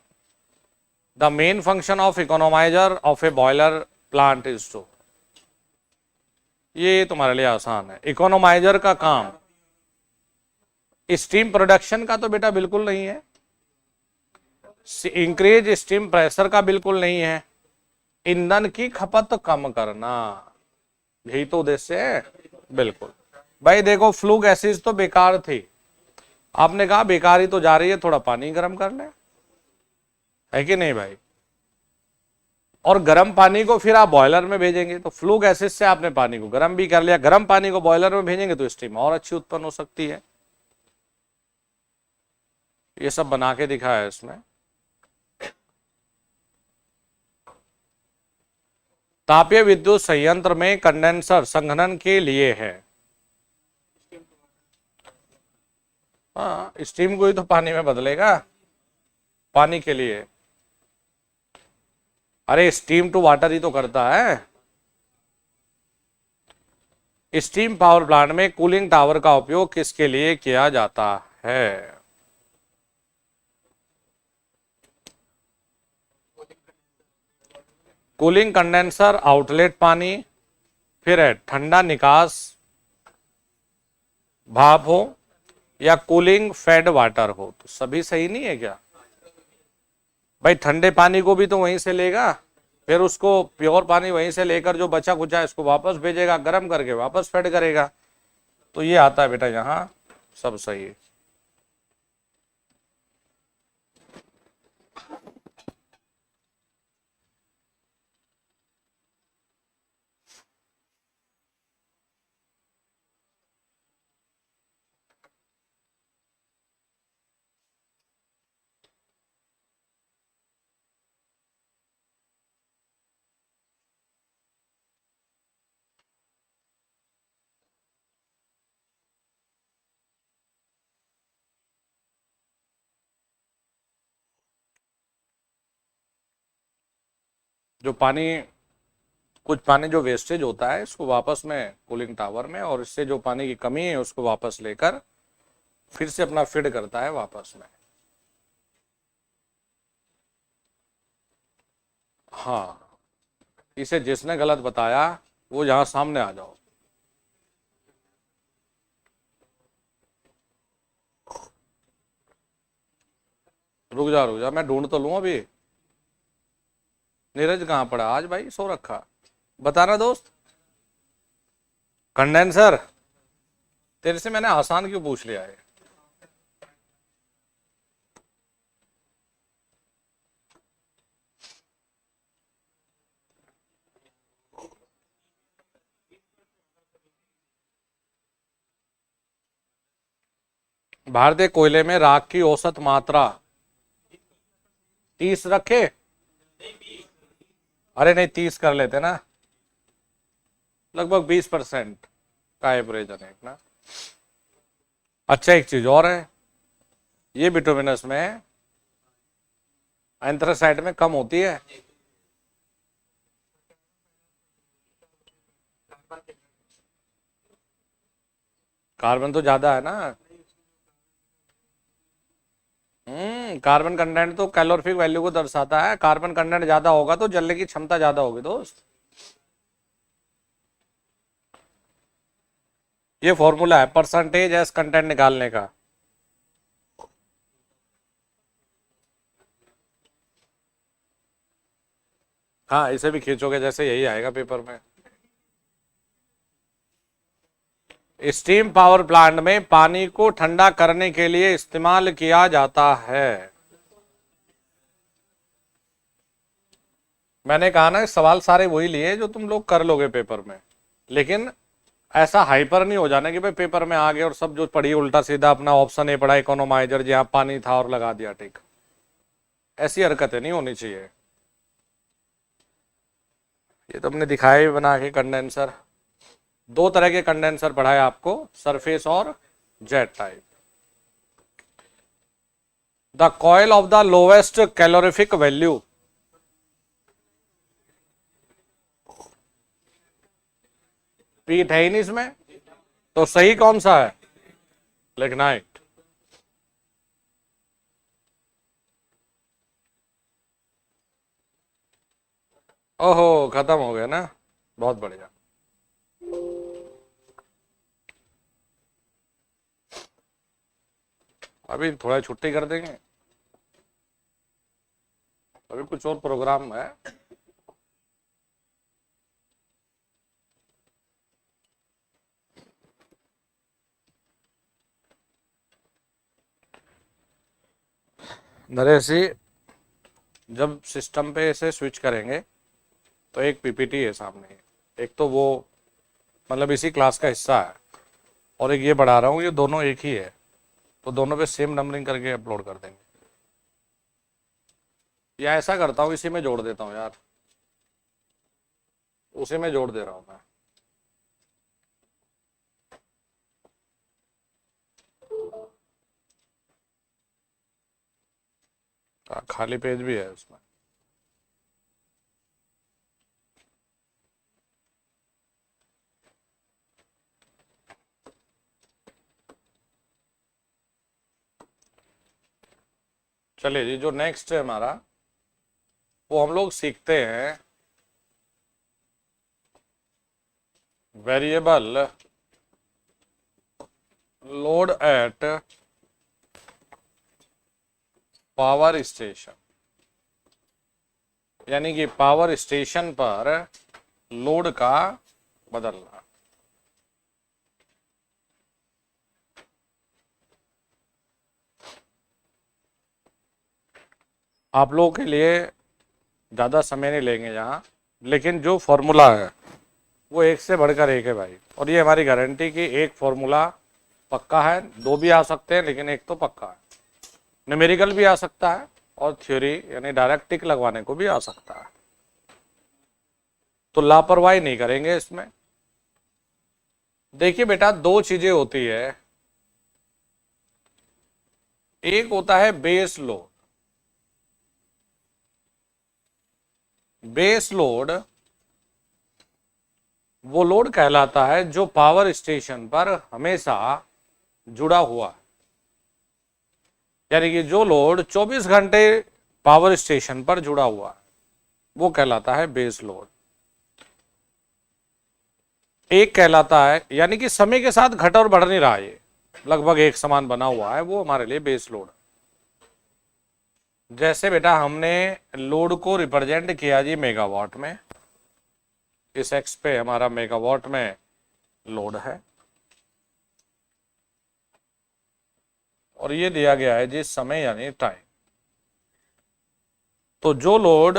The main function of economizer of a boiler plant is to, ये तुम्हारे लिए आसान है। इकोनोमाइजर का काम स्टीम प्रोडक्शन का तो बेटा बिल्कुल नहीं है, इंक्रीज स्टीम प्रेशर का बिल्कुल नहीं है, ईंधन की खपत कम करना, यही तो उद्देश्य है। बिल्कुल भाई, देखो फ्लू गैसेस तो बेकार थी, आपने कहा बेकार ही तो जा रही है, थोड़ा पानी गर्म कर ले, है कि नहीं भाई? और गर्म पानी को फिर आप बॉयलर में भेजेंगे तो फ्लू गैसेस से आपने पानी को गर्म भी कर लिया, गर्म पानी को बॉयलर में भेजेंगे तो स्टीम और अच्छी उत्पन्न हो सकती है। ये सब बना के दिखाया है इसमें। तापीय विद्युत संयंत्र में कंडेंसर संघनन के लिए है। हाँ, स्टीम को ही तो पानी में बदलेगा, पानी के लिए। अरे स्टीम टू वाटर ही तो करता है। स्टीम पावर प्लांट में कूलिंग टावर का उपयोग किसके लिए किया जाता है? कूलिंग कंडेंसर, आउटलेट पानी, फिर है ठंडा निकास भाप हो, या कूलिंग फेड वाटर हो। तो सभी सही नहीं है क्या भाई? ठंडे पानी को भी तो वहीं से लेगा, फिर उसको प्योर पानी वहीं से लेकर जो बचा कुचा इसको वापस भेजेगा, गर्म करके वापस फेड करेगा। तो ये आता है बेटा यहाँ, सब सही है। जो पानी, कुछ पानी जो वेस्टेज होता है इसको वापस में कूलिंग टावर में, और इससे जो पानी की कमी है उसको वापस लेकर फिर से अपना फीड करता है वापस में। हाँ, इसे जिसने गलत बताया वो यहां सामने आ जाओ। रुक जा, मैं ढूंढ तो लूं अभी। नीरज कहाँ पड़ा आज भाई, सो रखा? बताना दोस्त। कंडेंसर, तेरे से मैंने आसान क्यों पूछ लिया है? भारतीय कोयले में राख की औसत मात्रा 30 रखे, अरे नहीं 30 कर लेते ना, लगभग 20% का एवरेज है ना। अच्छा एक चीज और है, ये बिटुमिनस में एंथ्रासाइट में कम होती है। कार्बन तो ज्यादा है ना। कार्बन कंटेंट तो कैलोरीफिक वैल्यू को दर्शाता है, कार्बन कंटेंट ज्यादा होगा तो जलने की क्षमता ज्यादा होगी दोस्त। ये फॉर्मूला है परसेंटेज एस कंटेंट निकालने का। हाँ इसे भी खींचोगे जैसे यही आएगा पेपर में। स्टीम पावर प्लांट में पानी को ठंडा करने के लिए इस्तेमाल किया जाता है। मैंने कहा ना सवाल सारे वही लिए जो तुम लोग कर लोगे पेपर में, लेकिन ऐसा हाइपर नहीं हो जाना कि भाई पेपर में आ गए और सब जो पढ़ी उल्टा सीधा अपना ऑप्शन ए पढ़ा इकोनोमाइजर जहां पानी था और लगा दिया टिक। ऐसी हरकतें नहीं होनी चाहिए। ये तो हमने दिखाया भी बना के कंडेंसर। दो तरह के कंडेंसर पढ़ाए आपको, सरफेस और jet type. The coil of the lowest calorific value, पीट है ही नहीं इसमें, तो सही कौन सा है? लिग्नाइट। ओहो खत्म हो गया ना, बहुत बढ़िया। अभी थोड़ा छुट्टी कर देंगे, अभी कुछ और प्रोग्राम है। नरेश जी जब सिस्टम पे ऐसे स्विच करेंगे तो एक पीपीटी है सामने, एक तो वो मतलब इसी क्लास का हिस्सा है, और एक ये बढ़ा रहा हूँ, ये दोनों एक ही है, तो दोनों पे सेम नंबरिंग करके अपलोड कर देंगे। या ऐसा करता हूँ इसी में जोड़ देता हूँ यार, उसी में जोड़ दे रहा हूँ मैं। खाली पेज भी है उसमें। चलिए जी, जो नेक्स्ट है हमारा वो हम लोग सीखते हैं variable load at power station, यानी कि पावर स्टेशन पर लोड का बदलना। आप लोगों के लिए ज़्यादा समय नहीं लेंगे यहाँ, लेकिन जो फॉर्मूला है वो एक से बढ़कर एक है भाई, और ये हमारी गारंटी कि एक फॉर्मूला पक्का है, दो भी आ सकते हैं लेकिन एक तो पक्का है। न्यूमेरिकल भी आ सकता है और थ्योरी यानी डायरेक्ट टिक लगवाने को भी आ सकता है, तो लापरवाही नहीं करेंगे इसमें। देखिए बेटा दो चीजें होती है, एक होता है बेस लोड। बेस लोड वो लोड कहलाता है जो पावर स्टेशन पर हमेशा जुड़ा हुआ है, यानी कि जो लोड 24 घंटे पावर स्टेशन पर जुड़ा हुआ है वो कहलाता है बेस लोड। एक कहलाता है यानी कि समय के साथ घट और बढ़ नहीं रहा, ये लगभग एक समान बना हुआ है, वो हमारे लिए बेस लोड। जैसे बेटा हमने लोड को रिप्रेजेंट किया जी मेगावाट में, इस एक्स पे हमारा मेगावाट में लोड है, और ये दिया गया है जी समय यानी टाइम। तो जो लोड,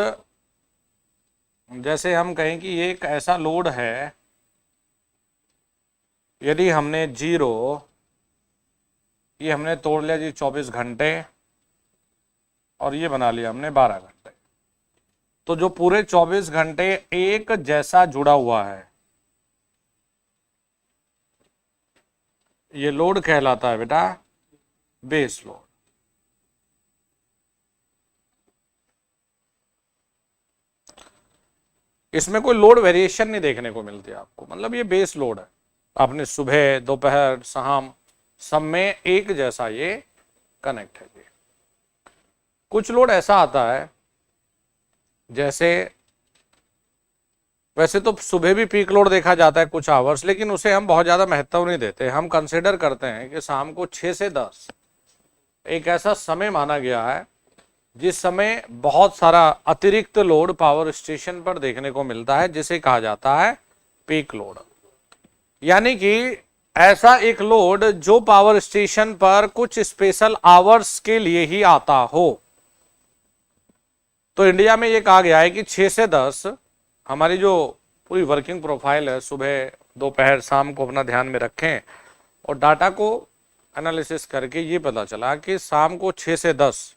जैसे हम कहें कि ये एक ऐसा लोड है, यदि हमने जीरो, ये हमने तोड़ लिया जी 24 घंटे, और ये बना लिया हमने 12 घंटे। तो जो पूरे 24 घंटे एक जैसा जुड़ा हुआ है, ये लोड कहलाता है बेटा बेस लोड। इसमें कोई लोड वेरिएशन नहीं देखने को मिलती आपको, मतलब ये बेस लोड है। आपने सुबह दोपहर शाम सब में एक जैसा ये कनेक्ट है। कुछ लोड ऐसा आता है, जैसे वैसे तो सुबह भी पीक लोड देखा जाता है कुछ आवर्स, लेकिन उसे हम बहुत ज़्यादा महत्व नहीं देते। हम कंसिडर करते हैं कि शाम को 6 से 10 एक ऐसा समय माना गया है जिस समय बहुत सारा अतिरिक्त लोड पावर स्टेशन पर देखने को मिलता है, जिसे कहा जाता है पीक लोड। यानी कि ऐसा एक लोड जो पावर स्टेशन पर कुछ स्पेशल आवर्स के लिए ही आता हो। तो इंडिया में ये कहा गया है कि 6 से 10 हमारी जो पूरी वर्किंग प्रोफाइल है, सुबह दोपहर शाम को अपना ध्यान में रखें, और डाटा को एनालिसिस करके ये पता चला कि शाम को 6 से 10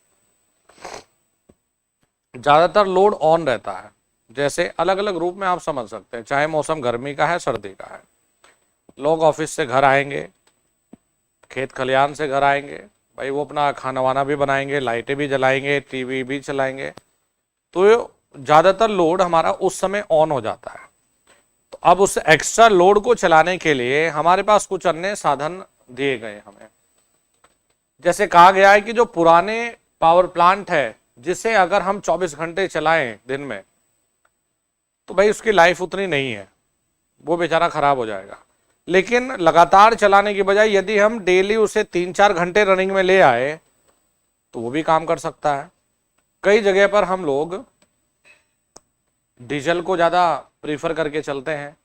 ज़्यादातर लोड ऑन रहता है। जैसे अलग अलग रूप में आप समझ सकते हैं, चाहे मौसम गर्मी का है सर्दी का है, लोग ऑफिस से घर आएंगे, खेत खलिहान से घर आएंगे, भाई वो अपना खाना वाना भी बनाएंगे, लाइटें भी जलाएंगे, टीवी भी चलाएंगे, तो ज़्यादातर लोड हमारा उस समय ऑन हो जाता है। तो अब उस एक्स्ट्रा लोड को चलाने के लिए हमारे पास कुछ अन्य साधन दिए गए हमें। जैसे कहा गया है कि जो पुराने पावर प्लांट है, जिसे अगर हम 24 घंटे चलाएं दिन में, तो भाई उसकी लाइफ उतनी नहीं है, वो बेचारा खराब हो जाएगा। लेकिन लगातार चलाने की बजाय यदि हम डेली उसे 3-4 घंटे रनिंग में ले आए तो वो भी काम कर सकता है। कई जगह पर हम लोग डीजल को ज़्यादा प्रीफर करके चलते हैं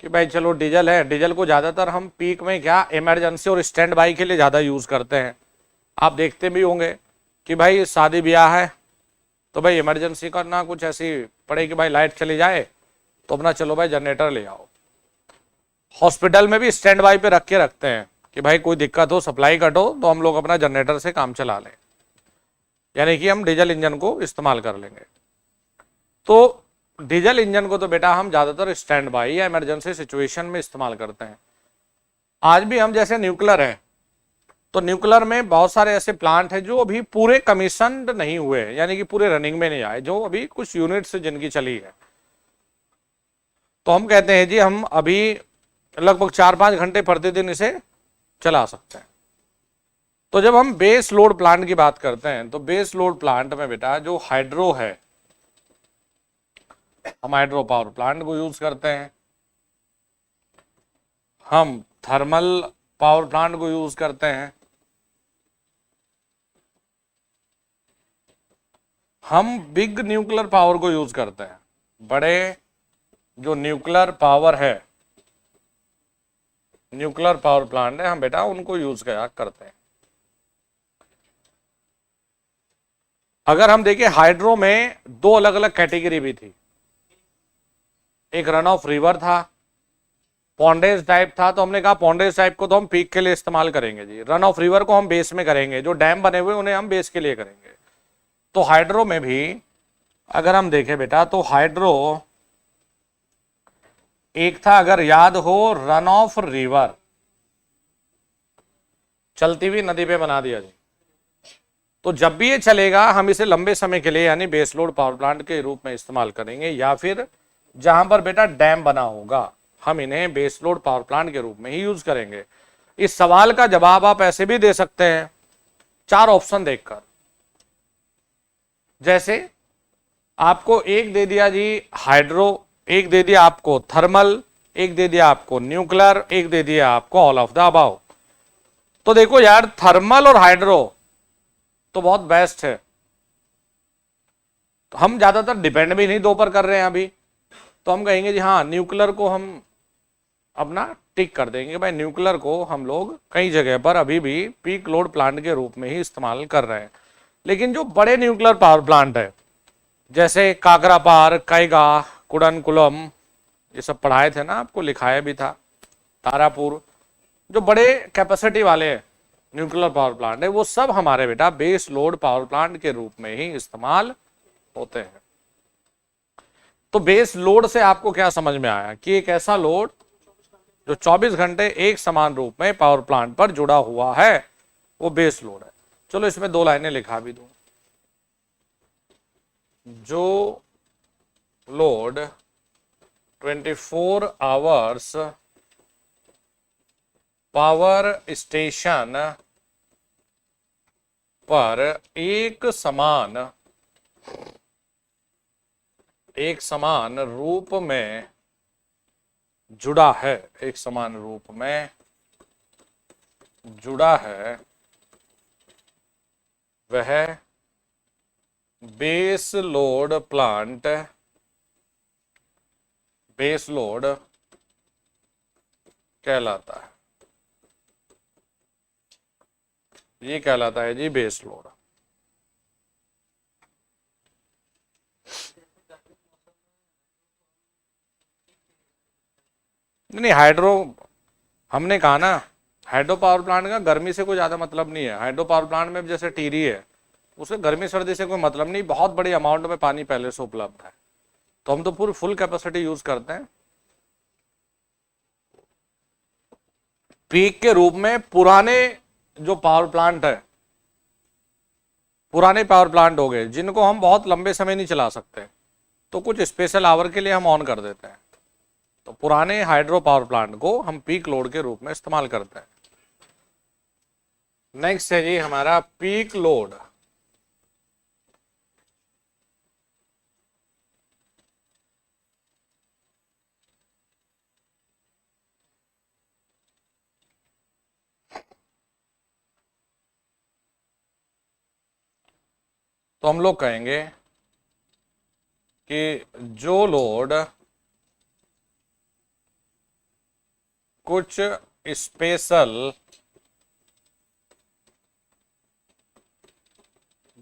कि भाई चलो डीजल है, डीजल को ज़्यादातर हम पीक में क्या इमरजेंसी और स्टैंड बाई के लिए ज़्यादा यूज़ करते हैं। आप देखते भी होंगे कि भाई शादी ब्याह है तो भाई इमरजेंसी करना कुछ ऐसी पड़े कि भाई लाइट चली जाए तो अपना चलो भाई जनरेटर ले आओ। हॉस्पिटल में भी स्टैंड बाई पे रख के रखते हैं कि भाई कोई दिक्कत हो, सप्लाई कट हो, तो हम लोग अपना जनरेटर से काम चला लें, यानी कि हम डीजल इंजन को इस्तेमाल कर लेंगे। तो डीजल इंजन को तो बेटा हम ज़्यादातर स्टैंड बाई या इमरजेंसी सिचुएशन में इस्तेमाल करते हैं। आज भी हम जैसे न्यूक्लियर है, तो न्यूक्लियर में बहुत सारे ऐसे प्लांट हैं जो अभी पूरे कमीशन्ड नहीं हुए, यानी कि पूरे रनिंग में नहीं आए, जो अभी कुछ यूनिट्स जिनकी चली है। तो हम कहते हैं जी हम अभी लगभग 4-5 घंटे प्रतिदिन इसे चला सकते हैं। तो जब हम बेस लोड प्लांट की बात करते हैं, तो बेस लोड प्लांट में बेटा जो हाइड्रो है, हम हाइड्रो पावर प्लांट को यूज करते हैं, हम थर्मल पावर प्लांट को यूज करते हैं, हम बिग न्यूक्लियर पावर को यूज करते हैं। बड़े जो न्यूक्लियर पावर है, न्यूक्लियर पावर प्लांट है, हम बेटा उनको यूज करते हैं। अगर हम देखें हाइड्रो में 2 अलग अलग कैटेगरी भी थी। एक रन ऑफ रिवर था, पॉन्डेज टाइप था, तो हमने कहा पॉन्डेज टाइप को तो हम पीक के लिए इस्तेमाल करेंगे जी, रन ऑफ रिवर को हम बेस में करेंगे, जो डैम बने हुए उन्हें हम बेस के लिए करेंगे। तो हाइड्रो में भी अगर हम देखें बेटा, तो हाइड्रो एक था, अगर याद हो, रन ऑफ रिवर, चलती हुई नदी पे बना दिया जी। तो जब भी ये चलेगा हम इसे लंबे समय के लिए यानी बेस लोड पावर प्लांट के रूप में इस्तेमाल करेंगे, या फिर जहां पर बेटा डैम बना होगा हम इन्हें बेस लोड पावर प्लांट के रूप में ही यूज करेंगे। इस सवाल का जवाब आप ऐसे भी दे सकते हैं 4 ऑप्शन देखकर। जैसे आपको एक दे दिया जी हाइड्रो, एक दे दिया आपको थर्मल, एक दे दिया आपको न्यूक्लियर, एक दे दिया आपको ऑल ऑफ द अबाव। तो देखो यार, थर्मल और हाइड्रो तो बहुत बेस्ट है, तो हम ज्यादातर डिपेंड भी नहीं 2 पर कर रहे हैं अभी, तो हम कहेंगे जी हाँ न्यूक्लियर को हम अपना टिक कर देंगे। भाई न्यूक्लियर को हम लोग कई जगह पर अभी भी पीक लोड प्लांट के रूप में ही इस्तेमाल कर रहे हैं। लेकिन जो बड़े न्यूक्लियर पावर प्लांट है, जैसे काकरापार, कैगा, कुडनकुलम, ये सब पढ़ाए थे ना आपको, लिखाया भी था, तारापुर, जो बड़े कैपेसिटी वाले हैं, न्यूक्लियर पावर प्लांट है, वो सब हमारे बेटा बेस लोड पावर प्लांट के रूप में ही इस्तेमाल होते हैं। तो बेस लोड से आपको क्या समझ में आया कि एक ऐसा लोड जो 24 घंटे एक समान रूप में पावर प्लांट पर जुड़ा हुआ है, वो बेस लोड है। चलो इसमें 2 लाइनें लिखा भी दूं। जो लोड 24 आवर्स पावर स्टेशन पर एक समान रूप में जुड़ा है, एक समान रूप में जुड़ा है, वह base load plant, base load कहलाता है। ये कहलाता है जी बेस लोड। नहीं, हाइड्रो हमने कहा ना, हाइड्रो पावर प्लांट का गर्मी से कोई ज्यादा मतलब नहीं है। हाइड्रो पावर प्लांट में जैसे टीरी है, उसके गर्मी सर्दी से कोई मतलब नहीं, बहुत बड़ी अमाउंट में पानी पहले से उपलब्ध है, तो हम तो पूरी फुल कैपेसिटी यूज करते हैं। पीक के रूप में पुराने जो पावर प्लांट है, पुराने पावर प्लांट हो गए जिनको हम बहुत लंबे समय नहीं चला सकते, तो कुछ स्पेशल आवर के लिए हम ऑन कर देते हैं, तो पुराने हाइड्रो पावर प्लांट को हम पीक लोड के रूप में इस्तेमाल करते हैं। नेक्स्ट है जी हमारा पीक लोड। तो हम लोग कहेंगे कि जो लोड कुछ स्पेशल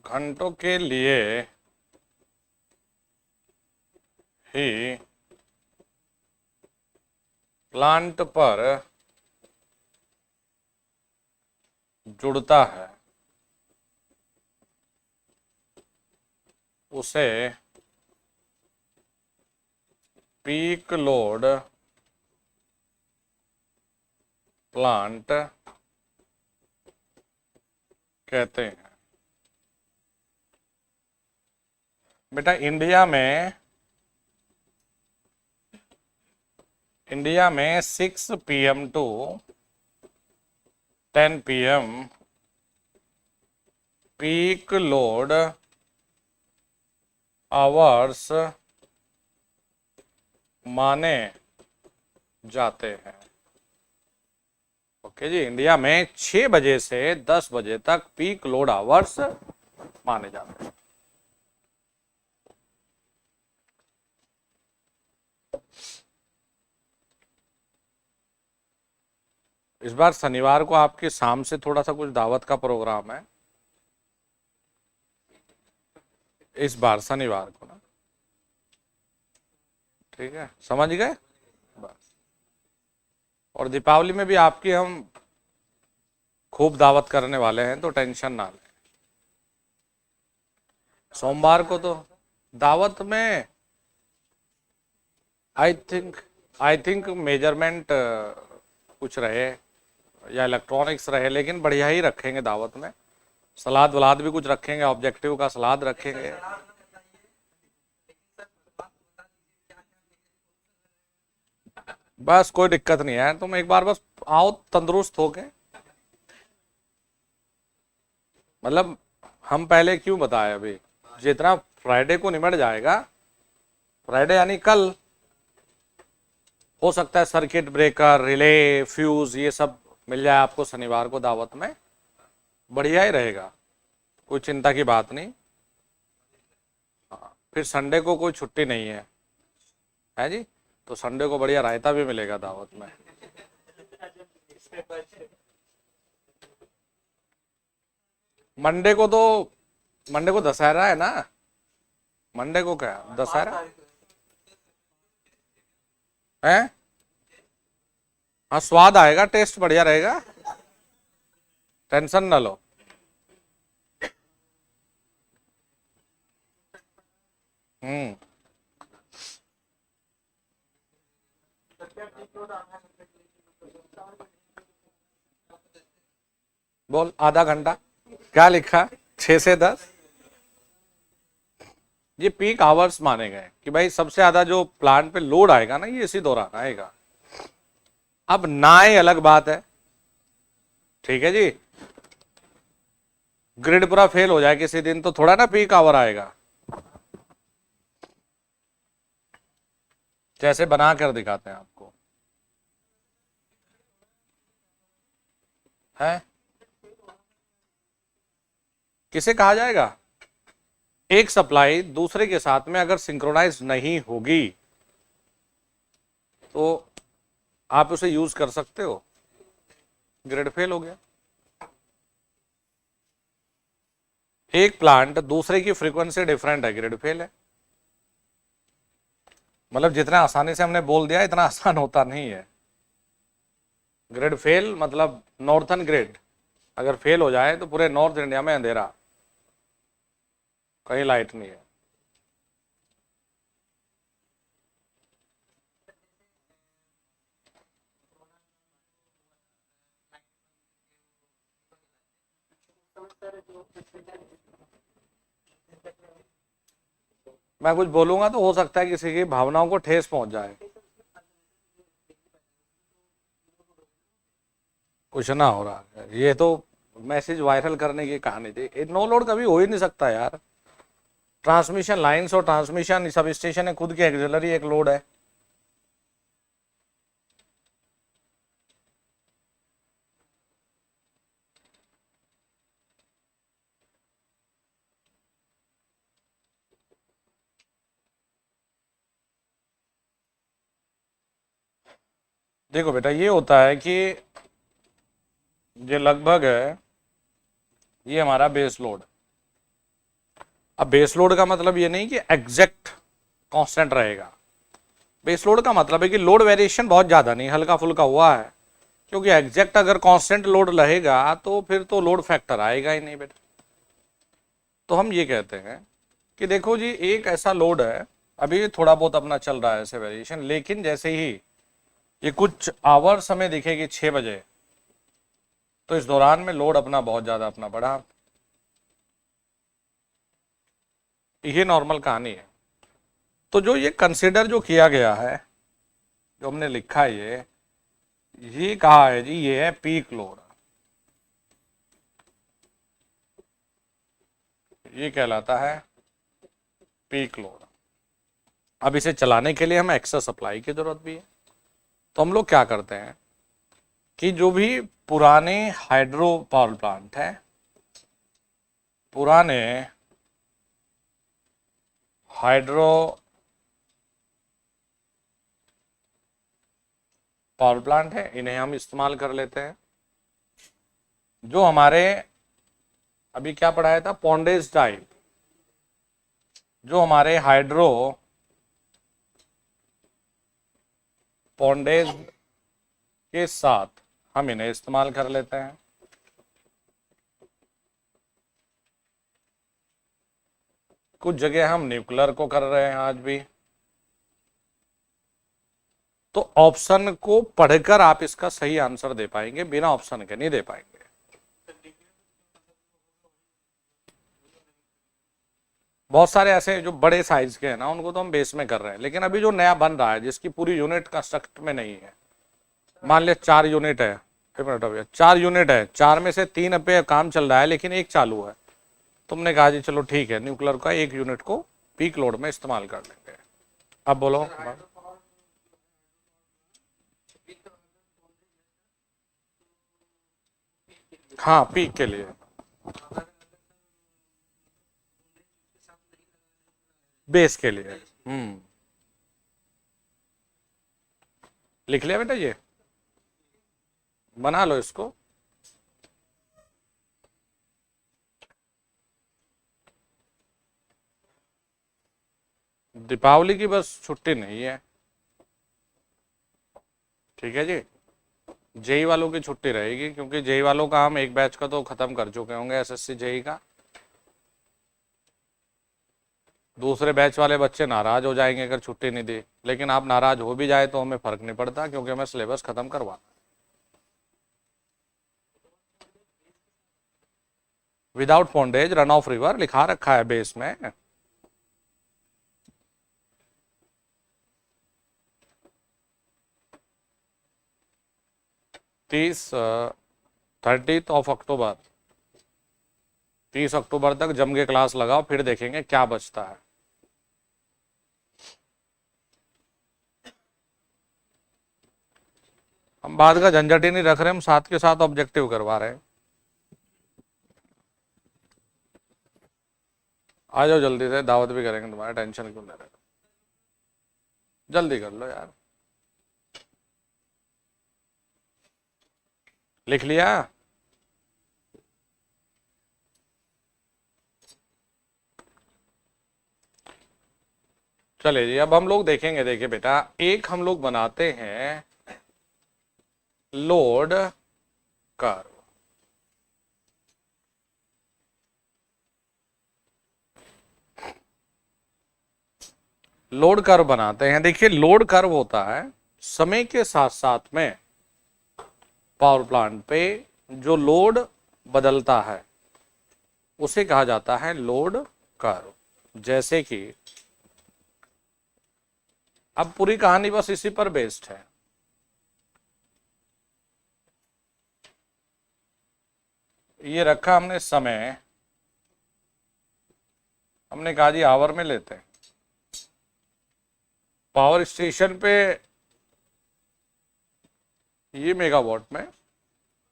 घंटों के लिए ही प्लांट पर जुड़ता है, उसे पीक लोड प्लांट कहते हैं। बेटा इंडिया में 6 PM to 10 PM peak load hours माने जाते हैं। ओके जी, इंडिया में 6 बजे से 10 बजे तक पीक लोड आवर्स माने जाते हैं। इस बार शनिवार को आपके शाम से थोड़ा सा कुछ दावत का प्रोग्राम है, इस बार शनिवार को ना, ठीक है, समझ गए बस। और दीपावली में भी आपकी हम खूब दावत करने वाले हैं, तो टेंशन ना लें। सोमवार को तो दावत में आई थिंक मेजरमेंट कुछ रहे या इलेक्ट्रॉनिक्स रहे, लेकिन बढ़िया ही रखेंगे दावत में। सलाद वलाद भी कुछ रखेंगे, ऑब्जेक्टिव का सलाद रखेंगे। बस कोई दिक्कत नहीं है, तुम एक बार बस आओ तंदुरुस्त होके। मतलब हम पहले क्यों बताए, अभी जितना फ्राइडे को निमट जाएगा, फ्राइडे यानी कल, हो सकता है सर्किट ब्रेकर, रिले, फ्यूज ये सब मिल जाए आपको शनिवार को दावत में, बढ़िया ही रहेगा, कोई चिंता की बात नहीं। हाँ, फिर संडे को कोई छुट्टी नहीं है जी, तो संडे को बढ़िया रायता भी मिलेगा दावत में। मंडे को दशहरा है ना, मंडे को क्या दशहरा है? हाँ, स्वाद आएगा, टेस्ट बढ़िया रहेगा। टेंशन ना लो। हम्म। बोल आधा घंटा क्या लिखा, 6 से 10। ये पीक आवर्स माने गए कि भाई सबसे ज्यादा जो प्लांट पे लोड आएगा ना ये इसी दौरान आएगा। अब ना आए अलग बात है, ठीक है जी। ग्रिड पूरा फेल हो जाए किसी दिन तो थोड़ा ना पीक आवर आएगा। जैसे बना कर दिखाते हैं आपको, है किसे कहा जाएगा? एक सप्लाई दूसरे के साथ में अगर सिंक्रोनाइज नहीं होगी तो आप उसे यूज कर सकते हो, ग्रिड फेल हो गया। एक प्लांट दूसरे की फ्रीक्वेंसी डिफरेंट है, ग्रिड फेल है। मतलब जितना आसानी से हमने बोल दिया इतना आसान होता नहीं है। ग्रिड फेल मतलब नॉर्थन ग्रिड अगर फेल हो जाए तो पूरे नॉर्थ इंडिया में अंधेरा, कहीं लाइट नहीं है। मैं कुछ बोलूंगा तो हो सकता है किसी की भावनाओं को ठेस पहुंच जाए, कुछ ना हो रहा है। ये तो मैसेज वायरल करने की कहानी थी। नो लोड कभी हो ही नहीं सकता यार। ट्रांसमिशन लाइंस और ट्रांसमिशन सब स्टेशन है, खुद की एक्सिलरी एक लोड है। देखो बेटा ये होता है कि ये लगभग है, ये हमारा बेस लोड। अब बेस लोड का मतलब ये नहीं कि एग्जैक्ट कांस्टेंट रहेगा। बेस लोड का मतलब है कि लोड वेरिएशन बहुत ज्यादा नहीं, हल्का फुल्का हुआ है। क्योंकि एग्जैक्ट अगर कांस्टेंट लोड रहेगा तो फिर तो लोड फैक्टर आएगा ही नहीं बेटा। तो हम ये कहते हैं कि देखो जी एक ऐसा लोड है, अभी थोड़ा बहुत अपना चल रहा है ऐसे वेरिएशन, लेकिन जैसे ही ये कुछ आवर्स हमें दिखेगी 6 बजे, तो इस दौरान में लोड अपना बहुत ज्यादा अपना बढ़ा। ये नॉर्मल कहानी है। तो जो ये कंसिडर जो किया गया है, जो हमने लिखा है ये कहा है जी, ये है पीक लोड। ये कहलाता है पीक लोड। अब इसे चलाने के लिए हमें एक्स्ट्रा सप्लाई की जरूरत भी है। तो हम लोग क्या करते हैं कि जो भी पुराने हाइड्रो पावर प्लांट है, पुराने हाइड्रो पावर प्लांट है, इन्हें हम इस्तेमाल कर लेते हैं। जो हमारे अभी क्या पढ़ाया था, पॉन्डेज टाइप, जो हमारे हाइड्रो पॉन्डेज के साथ हम इन्हें इस्तेमाल कर लेते हैं। कुछ जगह हम न्यूक्लियर को कर रहे हैं आज भी। तो ऑप्शन को पढ़कर आप इसका सही आंसर दे पाएंगे, बिना ऑप्शन के नहीं दे पाएंगे। बहुत सारे ऐसे जो बड़े साइज के हैं ना उनको तो हम बेस में कर रहे हैं, लेकिन अभी जो नया बन रहा है जिसकी पूरी यूनिट कंस्ट्रक्ट में नहीं है, मान लिया 4 यूनिट है, 1 मिनट भैया, 4 यूनिट है, 4 में से 3 पे काम चल रहा है लेकिन एक चालू है। तुमने कहा जी चलो ठीक है, न्यूक्लियर का 1 यूनिट को पीक लोड में इस्तेमाल कर लेंगे। अब बोलो। हाँ पीक के लिए, बेस के लिए। लिख लिया बेटा, ये बना लो इसको। दीपावली की बस छुट्टी नहीं है, ठीक है जी। जेई वालों की छुट्टी रहेगी, क्योंकि जेई वालों का हम एक बैच का तो खत्म कर चुके होंगे, एसएससी जेई का। दूसरे बैच वाले बच्चे नाराज हो जाएंगे अगर छुट्टी नहीं दी, लेकिन आप नाराज हो भी जाए तो हमें फर्क नहीं पड़ता, क्योंकि हमें सिलेबस खत्म करवाना। विदाउट पॉन्डेज रन ऑफ रिवर लिखा रखा है बेस में। 30 अक्टूबर 30 अक्टूबर तक जम के क्लास लगाओ, फिर देखेंगे क्या बचता है। हम बाद का झंझट ही नहीं रख रहे, हम साथ के साथ ऑब्जेक्टिव करवा रहे हैं। आ जाओ जल्दी से, दावत भी करेंगे तुम्हारा, टेंशन क्यों ले रहे हो, जल्दी कर लो यार। लिख लिया? चले जी, अब हम लोग देखेंगे। देखिए बेटा, एक हम लोग बनाते हैं लोड कर्व। लोड कर्व बनाते हैं। देखिए, लोड कर्व होता है समय के साथ साथ में पावर प्लांट पे जो लोड बदलता है उसे कहा जाता है लोड कर्व। जैसे कि अब पूरी कहानी बस इसी पर बेस्ड है। ये रखा हमने समय, हमने कहा जी आवर में लेते हैं। पावर स्टेशन पे ये मेगावाट में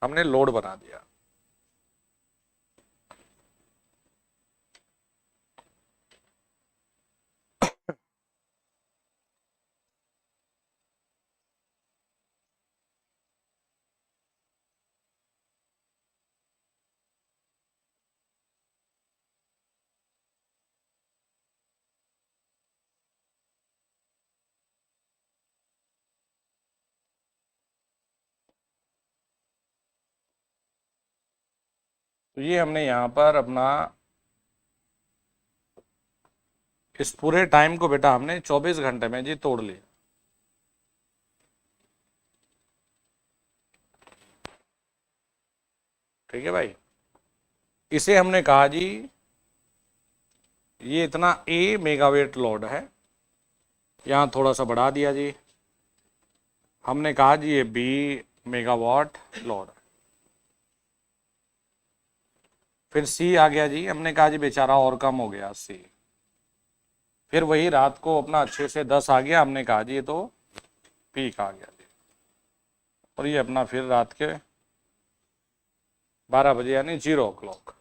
हमने लोड बना दिया। तो ये हमने यहां पर अपना इस पूरे टाइम को बेटा हमने 24 घंटे में जी तोड़ लिया। ठीक है भाई, इसे हमने कहा जी ये इतना ए मेगावाट लोड है, यहां थोड़ा सा बढ़ा दिया जी। हमने कहा जी ये बी मेगावाट लोड है। फिर सी आ गया जी, हमने कहा जी बेचारा और कम हो गया सी। फिर वही रात को अपना अच्छे से 10 आ गया, हमने कहा जी ये तो पीक आ गया जी। और ये अपना फिर रात के 12 बजे यानी 0 o'clock।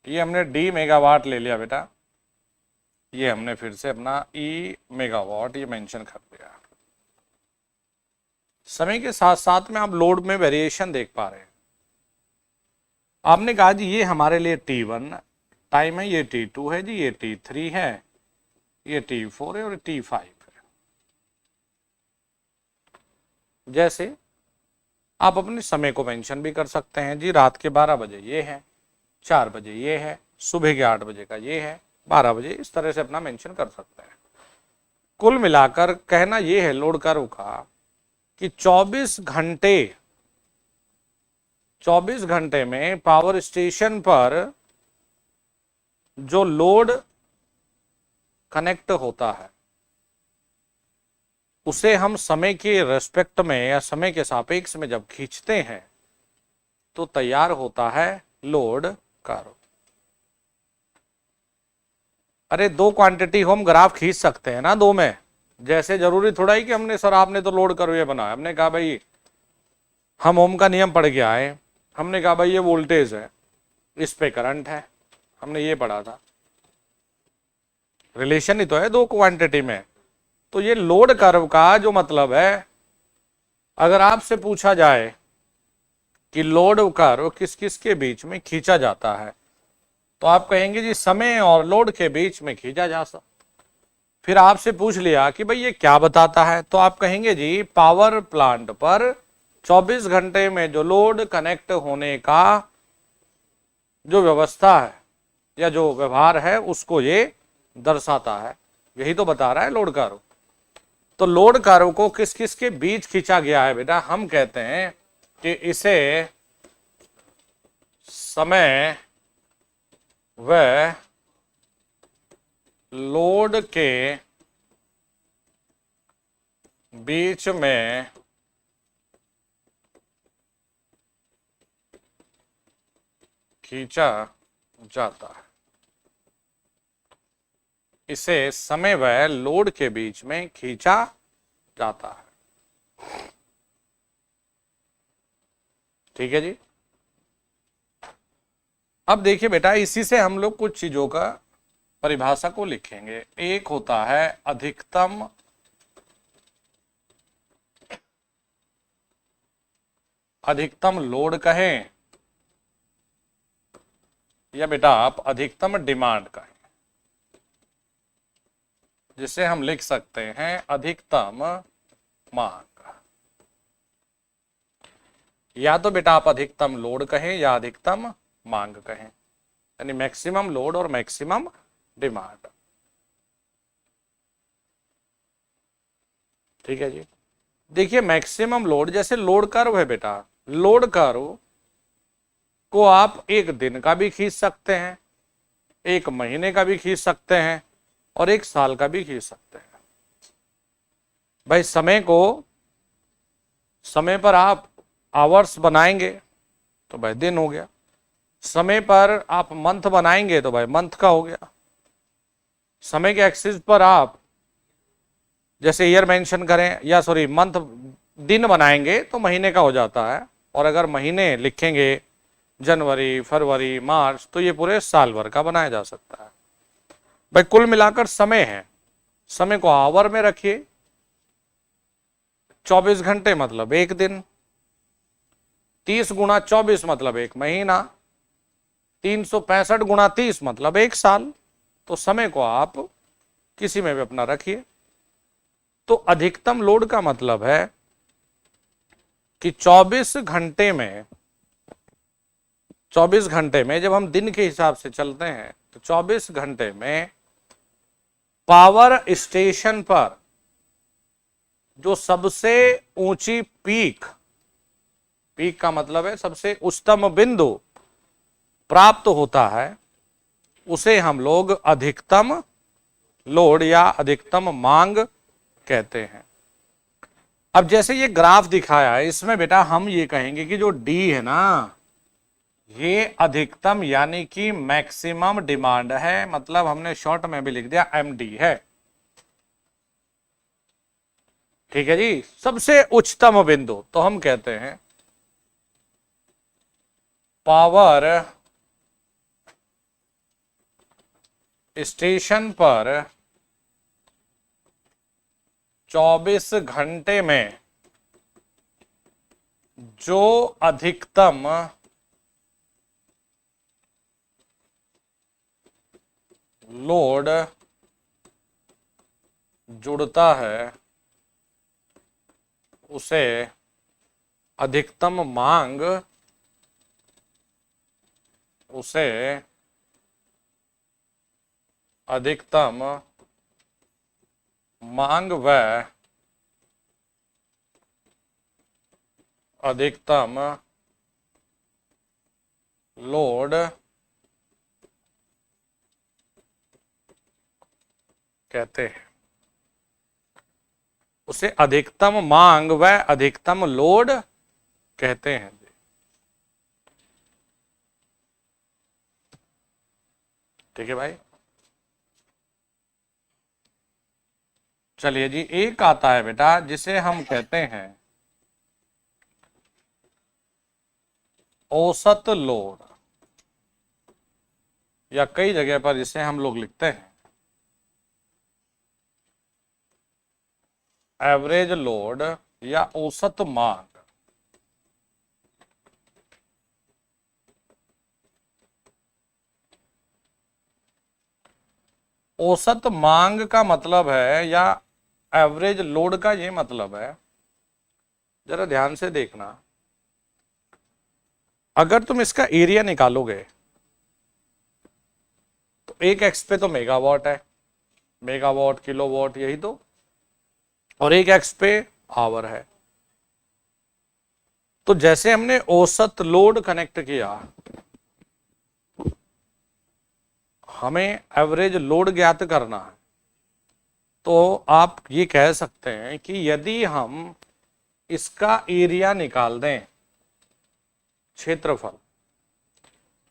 ये हमने डी मेगावाट ले लिया बेटा, ये हमने फिर से अपना ई मेगावाट ये मेंशन कर दिया। समय के साथ साथ में आप लोड में वेरिएशन देख पा रहे हैं। आपने कहा जी ये हमारे लिए T1 टाइम है, ये T2 है जी, ये T3 है, ये T4 है और T5 है। जैसे आप अपने समय को मेंशन भी कर सकते हैं जी, रात के 12 बजे ये है, 4 बजे ये है, सुबह के 8 बजे का ये है, 12 बजे, इस तरह से अपना मेंशन कर सकते हैं। कुल मिलाकर कहना ये है लोड कर्व का कि 24 घंटे में पावर स्टेशन पर जो लोड कनेक्ट होता है उसे हम समय के रेस्पेक्ट में या समय के सापेक्ष में जब खींचते हैं तो तैयार होता है लोड कर्व। अरे दो क्वांटिटी हम ग्राफ खींच सकते हैं ना दो में, जैसे जरूरी थोड़ा ही कि हमने सर आपने तो लोड कर्व ये बनाया। हमने कहा भाई हम ओम का नियम पढ़ के आए, हमने कहा भाई ये वोल्टेज है, इस पे करंट है, हमने ये पढ़ा था। रिलेशन ही तो है दो क्वांटिटी में। तो ये लोड कर्व का जो मतलब है, अगर आपसे पूछा जाए कि लोड कर्व किस किस के बीच में खींचा जाता है तो आप कहेंगे जी समय और लोड के बीच में खींचा जा सकता। फिर आपसे पूछ लिया कि भाई ये क्या बताता है, तो आप कहेंगे जी पावर प्लांट पर 24 घंटे में जो लोड कनेक्ट होने का जो व्यवस्था है या जो व्यवहार है उसको ये दर्शाता है। यही तो बता रहा है लोड कर्व। तो लोड कर्व को किस किस के बीच खींचा गया है बेटा, हम कहते हैं कि इसे समय व लोड के बीच में खींचा जाता है। इसे समय व लोड के बीच में खींचा जाता है। ठीक है जी। अब देखिए बेटा, इसी से हम लोग कुछ चीजों का परिभाषा को लिखेंगे। एक होता है अधिकतम लोड कहें, या बेटा आप अधिकतम डिमांड कहें, जिसे हम लिख सकते हैं अधिकतम मांग। या तो बेटा आप अधिकतम लोड कहें या अधिकतम मांग कहें, यानी मैक्सिमम लोड और मैक्सिमम डिमांड। ठीक है जी। देखिए मैक्सिमम लोड, जैसे लोड कर्व है बेटा, लोड कर्व को आप एक दिन का भी खींच सकते हैं, एक महीने का भी खींच सकते हैं और एक साल का भी खींच सकते हैं। भाई समय पर आप आवर्स बनाएंगे तो भाई दिन हो गया, समय पर आप मंथ बनाएंगे तो भाई मंथ का हो गया, समय के एक्सिस पर आप जैसे ईयर मेंशन करें या सॉरी मंथ दिन बनाएंगे तो महीने का हो जाता है, और अगर महीने लिखेंगे जनवरी फरवरी मार्च तो ये पूरे साल भर का बनाया जा सकता है। भाई कुल मिलाकर समय है, समय को आवर में रखिए, 24 घंटे मतलब एक दिन, 30 गुणा 24 मतलब एक महीना, 365 गुणा 30 मतलब एक साल। तो समय को आप किसी में भी अपना रखिए। तो अधिकतम लोड का मतलब है कि 24 घंटे में जब हम दिन के हिसाब से चलते हैं तो 24 घंटे में पावर स्टेशन पर जो सबसे ऊंची पीक का मतलब है सबसे उच्चतम बिंदु प्राप्त होता है, उसे हम लोग अधिकतम लोड या अधिकतम मांग कहते हैं। अब जैसे ये ग्राफ दिखाया है, इसमें बेटा हम ये कहेंगे कि जो डी है ना, ये अधिकतम यानी कि मैक्सिमम डिमांड है, मतलब हमने शॉर्ट में भी लिख दिया एमडी है। ठीक है जी, सबसे उच्चतम बिंदु तो हम कहते हैं पावर स्टेशन पर 24 घंटे में जो अधिकतम लोड जुड़ता है उसे अधिकतम मांग, उसे अधिकतम मांग व अधिकतम लोड कहते हैं। उसे अधिकतम मांग व अधिकतम लोड कहते हैं। ठीक है भाई। चलिए जी, एक आता है बेटा जिसे हम कहते हैं औसत लोड, या कई जगह पर इसे हम लोग लिखते हैं एवरेज लोड या औसत मांग। औसत मांग का मतलब है या एवरेज लोड का ये मतलब है, जरा ध्यान से देखना, अगर तुम इसका एरिया निकालोगे तो एक एक्स पे तो मेगावाट है, मेगावाट किलोवाट यही तो, और एक एक्स पे आवर है। तो जैसे हमने औसत लोड कनेक्ट किया, हमें एवरेज लोड ज्ञात करना है, तो आप ये कह सकते हैं कि यदि हम इसका एरिया निकाल दें, क्षेत्रफल,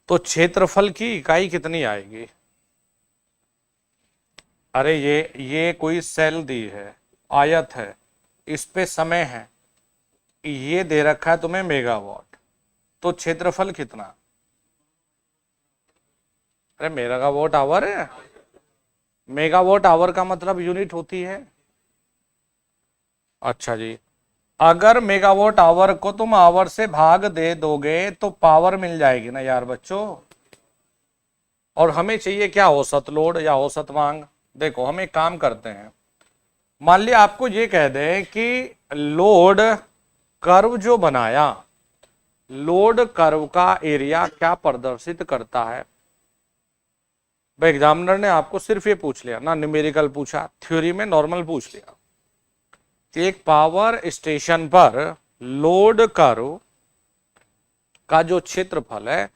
तो क्षेत्रफल की इकाई कितनी आएगी? अरे ये कोई सेल दी है, आयत है, इस पे समय है, ये दे रखा है तुम्हें मेगावाट, तो क्षेत्रफल कितना? अरे मेगावाट आवर है, मेगावाट आवर का मतलब यूनिट होती है। अच्छा जी, अगर मेगावाट आवर को तुम आवर से भाग दे दोगे तो पावर मिल जाएगी ना यार बच्चों। और हमें चाहिए क्या? औसत लोड या औसत मांग। देखो हम एक काम करते हैं, मान लिया आपको ये कह दें कि लोड कर्व जो बनाया, लोड कर्व का एरिया क्या प्रदर्शित करता है। भाई एग्जामिनर ने आपको सिर्फ ये पूछ लिया ना, न्यूमेरिकल पूछा, थ्योरी में नॉर्मल पूछ लिया कि एक पावर स्टेशन पर लोड कर्व का जो क्षेत्रफल है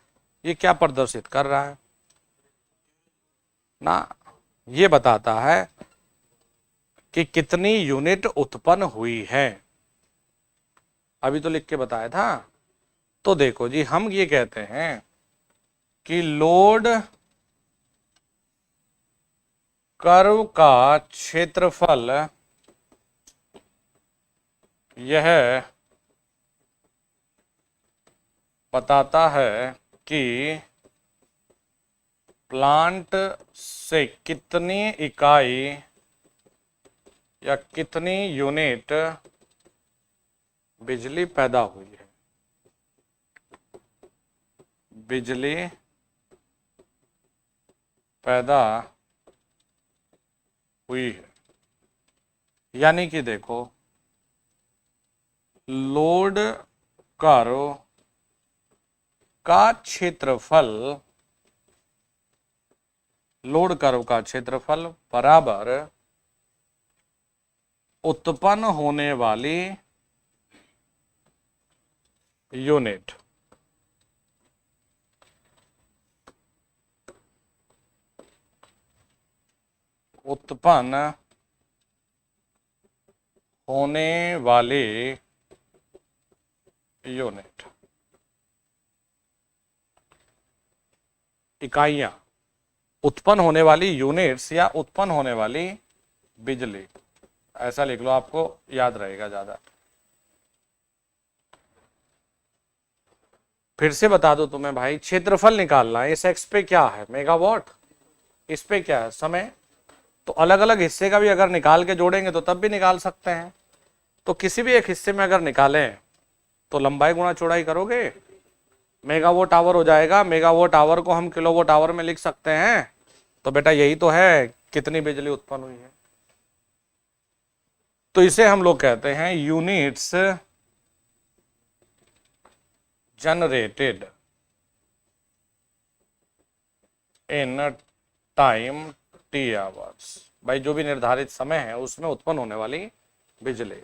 ये क्या प्रदर्शित कर रहा है ना, ये बताता है कि कितनी यूनिट उत्पन्न हुई है। अभी तो लिख के बताया था। तो देखो जी, हम ये कहते हैं कि लोड कर्व का क्षेत्रफल यह बताता है कि प्लांट से कितनी इकाई या कितनी यूनिट बिजली पैदा हुई है, बिजली पैदा हुई है। यानी कि देखो, लोड कर्व का क्षेत्रफल, लोड कर्व का क्षेत्रफल बराबर उत्पन्न होने वाली यूनिट। उत्पन्न होने वाली यूनिट, इकाइयां, उत्पन्न होने वाली यूनिट्स या उत्पन्न होने वाली बिजली, ऐसा लिख लो, आपको याद रहेगा ज्यादा। फिर से बता दो तुम्हें भाई, क्षेत्रफल निकालना है, इस एक्स पे क्या है? मेगावाट, इस पे क्या है? समय। तो अलग अलग हिस्से का भी अगर निकाल के जोड़ेंगे तो तब भी निकाल सकते हैं। तो किसी भी एक हिस्से में अगर निकालें तो लंबाई गुणा चौड़ाई करोगे, मेगावाट आवर हो जाएगा। मेगावाट आवर को हम किलोवाट आवर में लिख सकते हैं। तो बेटा यही तो है कितनी बिजली उत्पन्न हुई है। तो इसे हम लोग कहते हैं units generated in time T hours. भाई जो भी निर्धारित समय है उसमें उत्पन्न होने वाली बिजली।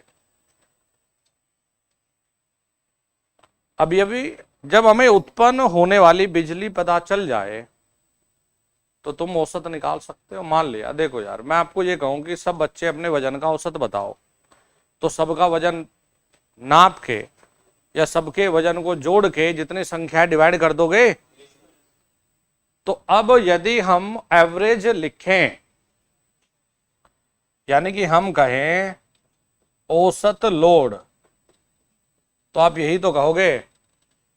अभी जब हमें उत्पन्न होने वाली बिजली पता चल जाए तो तुम औसत निकाल सकते हो। मान लिया, देखो यार, मैं आपको ये कहूं कि सब बच्चे अपने वजन का औसत बताओ, तो सबका वजन नाप के या सबके वजन को जोड़ के जितनी संख्या डिवाइड कर दोगे। तो अब यदि हम एवरेज लिखें, यानी कि हम कहें औसत लोड, तो आप यही तो कहोगे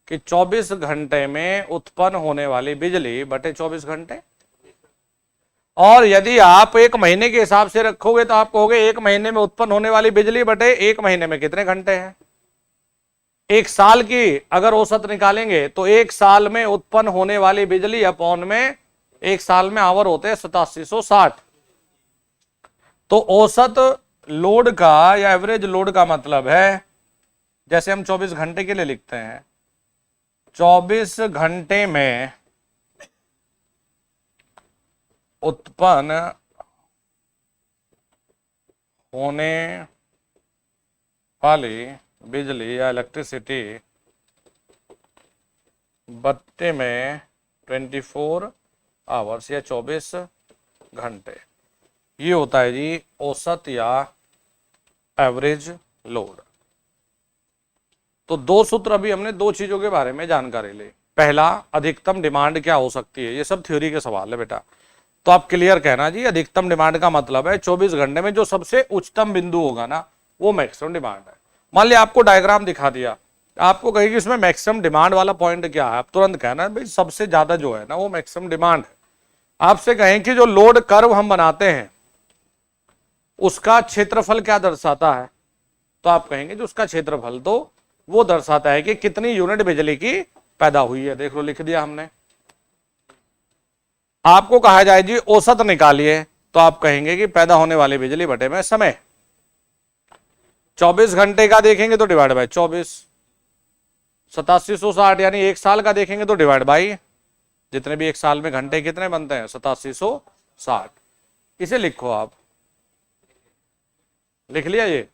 कि 24 घंटे में उत्पन्न होने वाली बिजली बटे 24 घंटे। और यदि आप एक महीने के हिसाब से रखोगे तो आप कहोगे एक महीने में उत्पन्न होने वाली बिजली बटे एक महीने में कितने घंटे हैं। एक साल की अगर औसत निकालेंगे तो एक साल में उत्पन्न होने वाली बिजली अपॉन में एक साल में आवर होते हैं 8760। तो औसत लोड का या एवरेज लोड का मतलब है, जैसे हम 24 घंटे के लिए लिखते हैं, 24 घंटे में उत्पन्न होने वाली बिजली या इलेक्ट्रिसिटी बत्ती में 24 आवर्स या 24 घंटे, ये होता है जी औसत या एवरेज लोड। तो दो सूत्र अभी हमने दो चीजों के बारे में जानकारी ली। पहला, अधिकतम डिमांड क्या हो सकती है, ये सब थ्योरी के सवाल है बेटा, तो आप क्लियर कहना जी अधिकतम डिमांड का मतलब है 24 घंटे में जो सबसे उच्चतम बिंदु होगा ना वो मैक्सिमम डिमांड है। मान लिया आपको डायग्राम दिखा दिया, आपको कहेगी इसमें मैक्सिमम डिमांड वाला पॉइंट क्या है, आप तुरंत कहना भाई सबसे ज्यादा जो है ना वो मैक्सिमम डिमांड है। आपसे कहें कि जो लोड कर्व हम बनाते हैं उसका क्षेत्रफल क्या दर्शाता है, तो आप कहेंगे जो उसका क्षेत्रफल तो वो दर्शाता है कि कितनी यूनिट बिजली की पैदा हुई है। देख लो लिख दिया हमने। आपको कहा जाए जी औसत निकालिए, तो आप कहेंगे कि पैदा होने वाली बिजली बटे में समय। 24 घंटे का देखेंगे तो डिवाइड बाय 24, 8760 यानी एक साल का देखेंगे तो डिवाइड बाई जितने भी एक साल में घंटे कितने बनते हैं 8760। इसे लिखो, आप लिख लिया ये।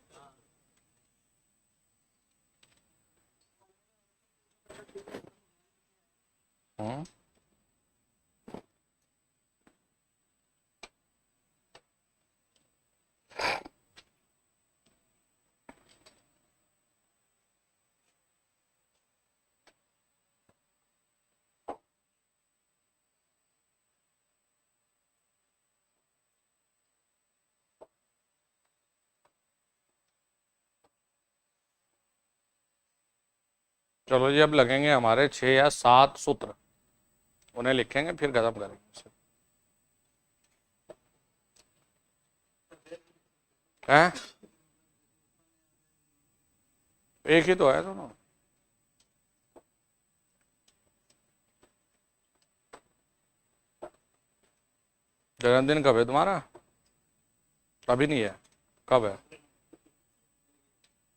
चलो जी, अब लगेंगे हमारे 6 या 7 सूत्र, उन्हें लिखेंगे फिर खत्म करेंगे। हैं? एक ही तो है दोनों। जन्मदिन कब है तुम्हारा? अभी नहीं है, कब है?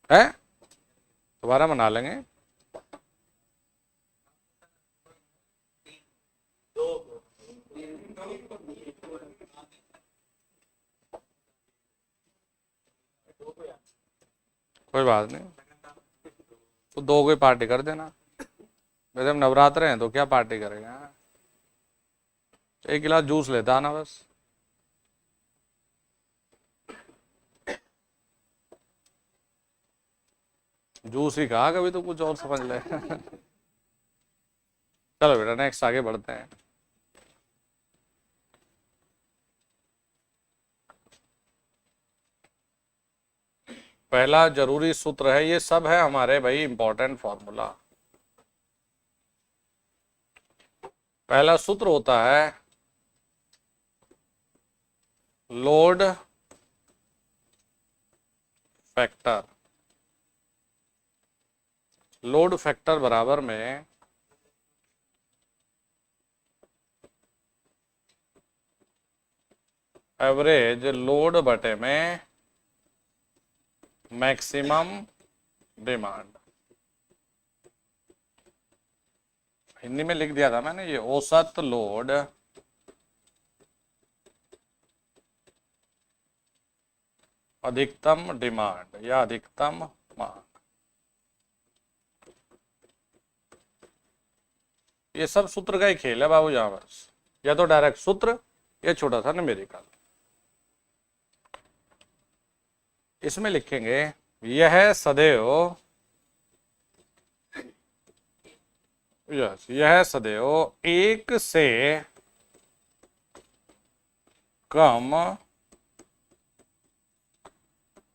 है? दोबारा मना लेंगे। कोई बात नहीं, तो दो कोई पार्टी कर देना। वैसे हम नवरात्र हैं तो क्या पार्टी करेंगे, एक गिलास जूस लेता ना बस। जूस ही कहा, कभी तो कुछ और समझ ले। चलो बेटा नेक्स्ट आगे बढ़ते हैं। पहला जरूरी सूत्र है, ये सब है हमारे भाई इंपॉर्टेंट फॉर्मूला। पहला सूत्र होता है लोड फैक्टर। लोड फैक्टर बराबर में एवरेज लोड बटे में मैक्सिमम डिमांड। हिंदी में लिख दिया था मैंने ये, औसत लोड अधिकतम डिमांड या अधिकतम मांग। ये सब सूत्र का ही खेल है बाबू, जहां बस या तो डायरेक्ट सूत्र या छोटा सा न्यूमेरिकल। इसमें लिखेंगे यह सदैव, यह सदैव एक से कम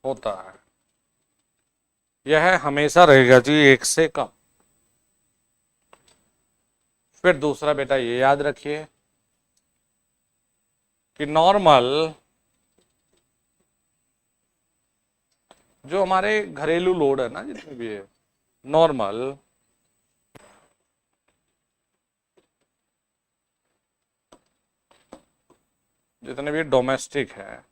होता है। यह हमेशा रहेगा जी एक से कम। फिर दूसरा बेटा ये याद रखिए कि नॉर्मल, जो हमारे घरेलू लोड है ना जितने भी है, नॉर्मल जितने भी डोमेस्टिक है,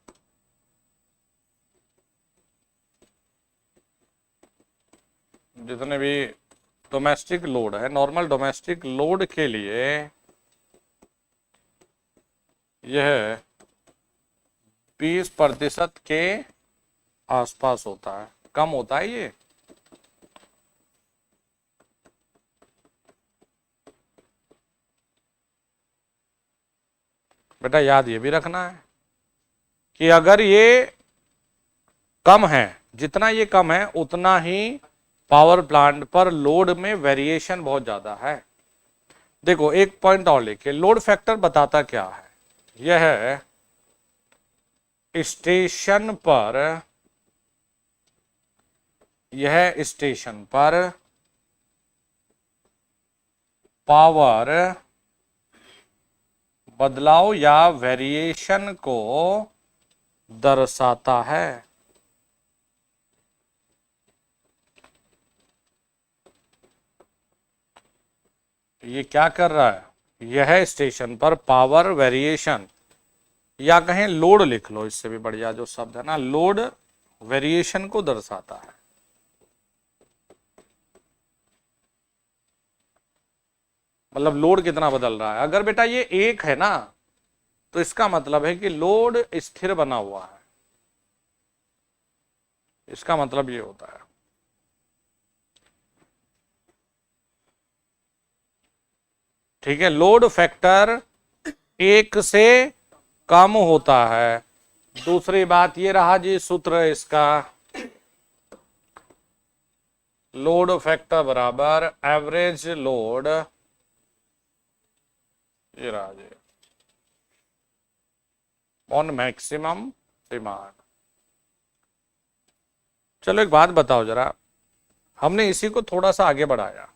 जितने भी डोमेस्टिक लोड है, नॉर्मल डोमेस्टिक लोड के लिए यह 20% के आसपास होता है, कम होता है ये। बेटा याद ये भी रखना है कि अगर ये कम है, जितना ये कम है उतना ही पावर प्लांट पर लोड में वेरिएशन बहुत ज्यादा है। देखो एक पॉइंट और लिखे, लोड फैक्टर बताता क्या है, यह स्टेशन पर, यह स्टेशन पर पावर बदलाव या वेरिएशन को दर्शाता है। ये क्या कर रहा है, यह स्टेशन पर पावर वेरिएशन, या कहें लोड लिख लो, इससे भी बढ़िया जो शब्द है ना, लोड वेरिएशन को दर्शाता है। मतलब लोड कितना बदल रहा है। अगर बेटा ये एक है ना, तो इसका मतलब है कि लोड स्थिर बना हुआ है, इसका मतलब ये होता है। ठीक है, लोड फैक्टर एक से कम होता है। दूसरी बात ये रहा जी सूत्र इसका, लोड फैक्टर बराबर एवरेज लोड, ये रहा जी, ऑन मैक्सिमम डिमांड। चलो एक बात बताओ जरा, हमने इसी को थोड़ा सा आगे बढ़ाया,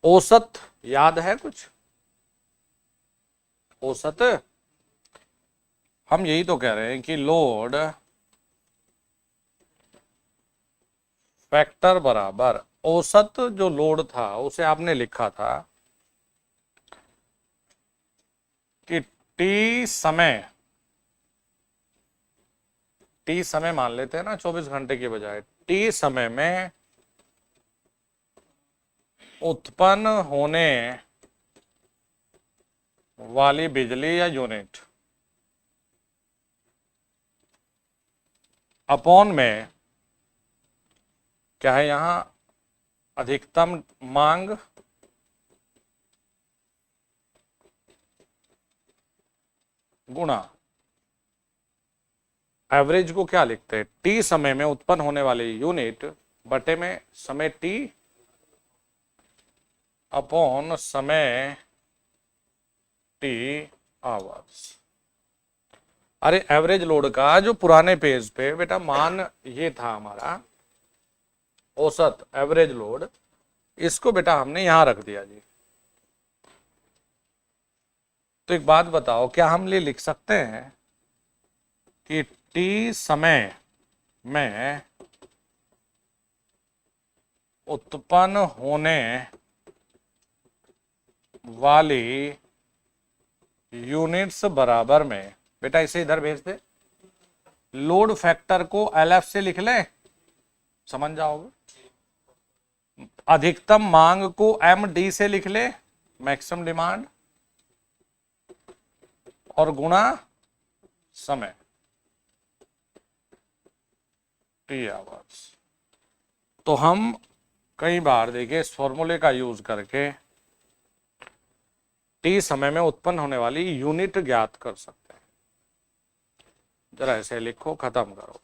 औसत याद है कुछ, औसत, हम यही तो कह रहे हैं कि लोड फैक्टर बराबर औसत, जो लोड था उसे आपने लिखा था कि टी समय मान लेते हैं ना 24 घंटे की बजाय, टी समय में उत्पन्न होने वाली बिजली या यूनिट अपॉन में क्या है यहां, अधिकतम मांग गुणा एवरेज को क्या लिखते हैं, टी समय में उत्पन्न होने वाली यूनिट बटे में समय टी अपॉन समय टी आवर्स। अरे एवरेज लोड का जो पुराने पेज पे बेटा मान ये था हमारा औसत एवरेज लोड, इसको बेटा हमने यहां रख दिया जी। तो एक बात बताओ, क्या हम ये लिख सकते हैं कि टी समय में उत्पन्न होने वाली यूनिट्स बराबर में, बेटा इसे इधर भेज दे, लोड फैक्टर को एलएफ से लिख ले, समझ जाओगे, अधिकतम मांग को एम डी से लिख ले, मैक्सिमम डिमांड, और गुणा समय टी आवर्स। तो हम कई बार देखिए इस फॉर्मूले का यूज करके टी समय में उत्पन्न होने वाली यूनिट ज्ञात कर सकते हैं। जरा ऐसे लिखो, खत्म करो।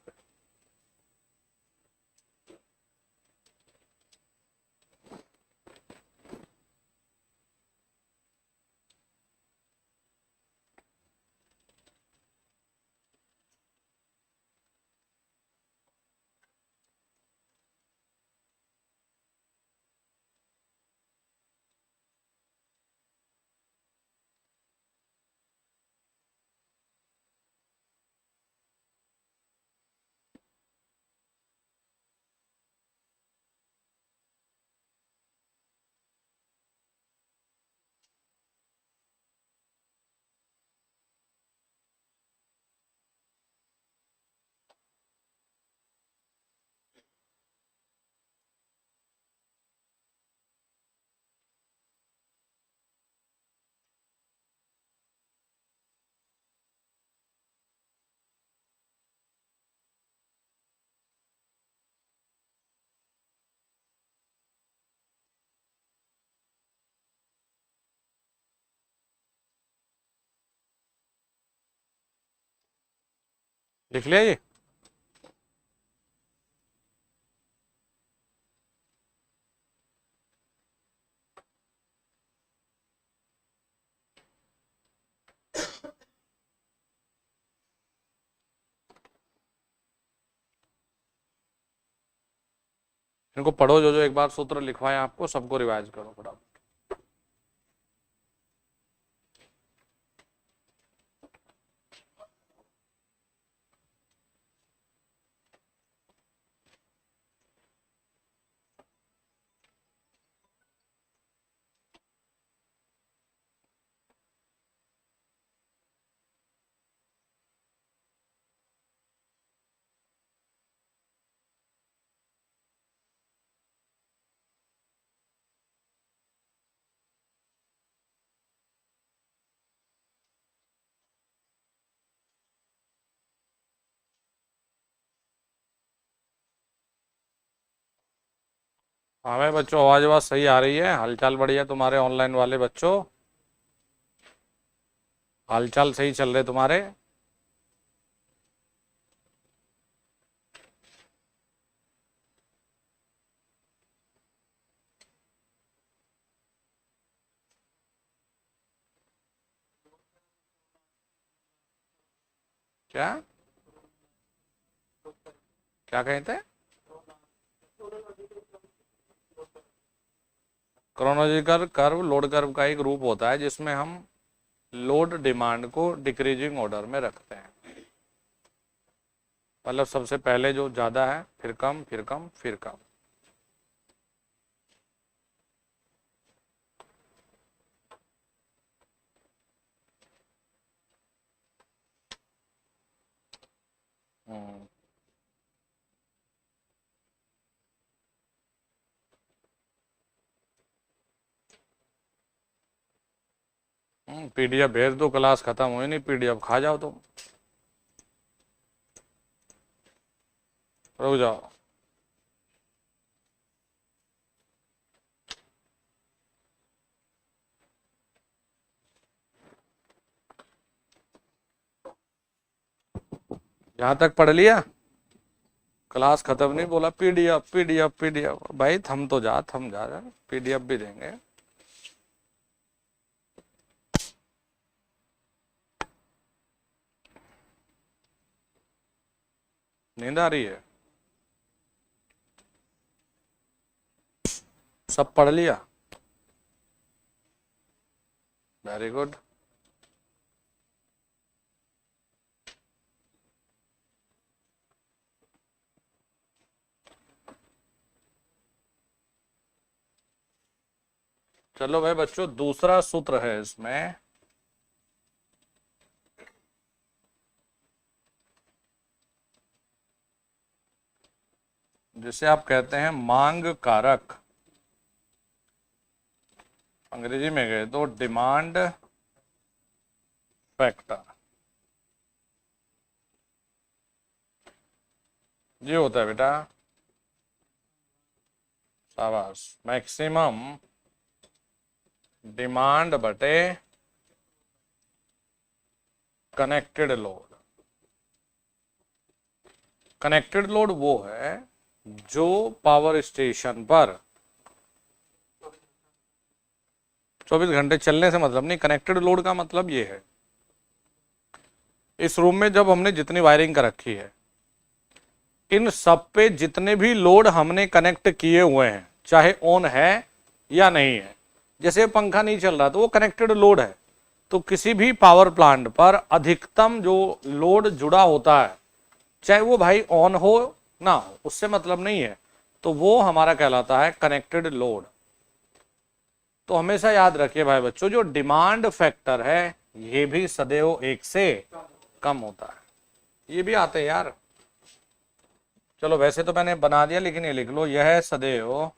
लिख लिया ये? इनको पढ़ो, जो जो एक बार सूत्र लिखवाए आपको सबको रिवाइज करो फटाफट। हाँ भाई बच्चों, आवाज आवाज सही आ रही है? हालचाल बढ़िया तुम्हारे ऑनलाइन वाले बच्चों? हालचाल सही चल रहे तुम्हारे? क्या क्या कहे थे? क्रोनोलॉजिकल कर्व लोड कर्व का एक रूप होता है जिसमें हम लोड डिमांड को डिक्रीजिंग ऑर्डर में रखते हैं। मतलब सबसे पहले जो ज़्यादा है, फिर कम, फिर कम, फिर कम। हम्म, पीडीएफ भेज दो, क्लास खत्म हुई नहीं, पीडीएफ खा जाओ तुम। रुक जाओ। यहाँ तक पढ़ लिया? क्लास खत्म नहीं, बोला पीडीएफ पीडीएफ पीडीएफ। भाई थम तो जा, थम जा, पीडीएफ भी देंगे। नींद आ रही है? सब पढ़ लिया? Very good. चलो भाई बच्चों, दूसरा सूत्र है इसमें, जिसे आप कहते हैं मांग कारक। अंग्रेजी में गए तो डिमांड फैक्टर। ये होता है बेटा, शाबाश, मैक्सिमम डिमांड बटे कनेक्टेड लोड। कनेक्टेड लोड वो है जो पावर स्टेशन पर 24 घंटे चलने से मतलब नहीं। कनेक्टेड लोड का मतलब ये है, इस रूम में जब हमने जितनी वायरिंग कर रखी है, इन सब पे जितने भी लोड हमने कनेक्ट किए हुए हैं, चाहे ऑन है या नहीं है, जैसे पंखा नहीं चल रहा तो वो कनेक्टेड लोड है। तो किसी भी पावर प्लांट पर अधिकतम जो लोड जुड़ा होता है, चाहे वो भाई ऑन हो ना हो, उससे मतलब नहीं है, तो वो हमारा कहलाता है कनेक्टेड लोड। तो हमेशा याद रखिए भाई बच्चों, जो डिमांड फैक्टर है ये भी सदैव 1 से कम होता है। ये भी आते हैं यार, चलो वैसे तो मैंने बना दिया, लेकिन ये लिख लो, यह सदैव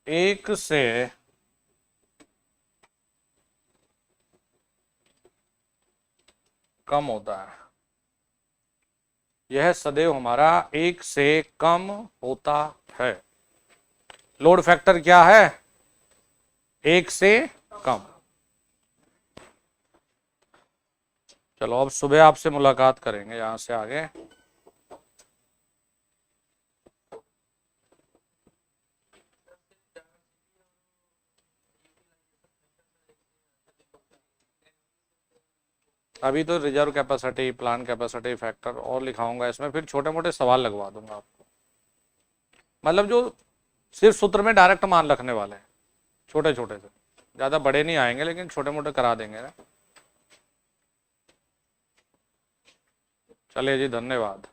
1 से कम होता है। यह सदैव हमारा 1 से कम होता है। लोड फैक्टर क्या है? 1 से कम। चलो अब सुबह आपसे मुलाकात करेंगे यहाँ से आगे। अभी तो reserve capacity, plan capacity, factor और लिखाऊंगा इसमें, फिर छोटे मोटे सवाल लगवा दूंगा आपको, मतलब जो सिर्फ सूत्र में डायरेक्ट मान रखने वाले हैं, छोटे छोटे से, ज़्यादा बड़े नहीं आएंगे लेकिन छोटे मोटे करा देंगे ना। चलिए जी, धन्यवाद।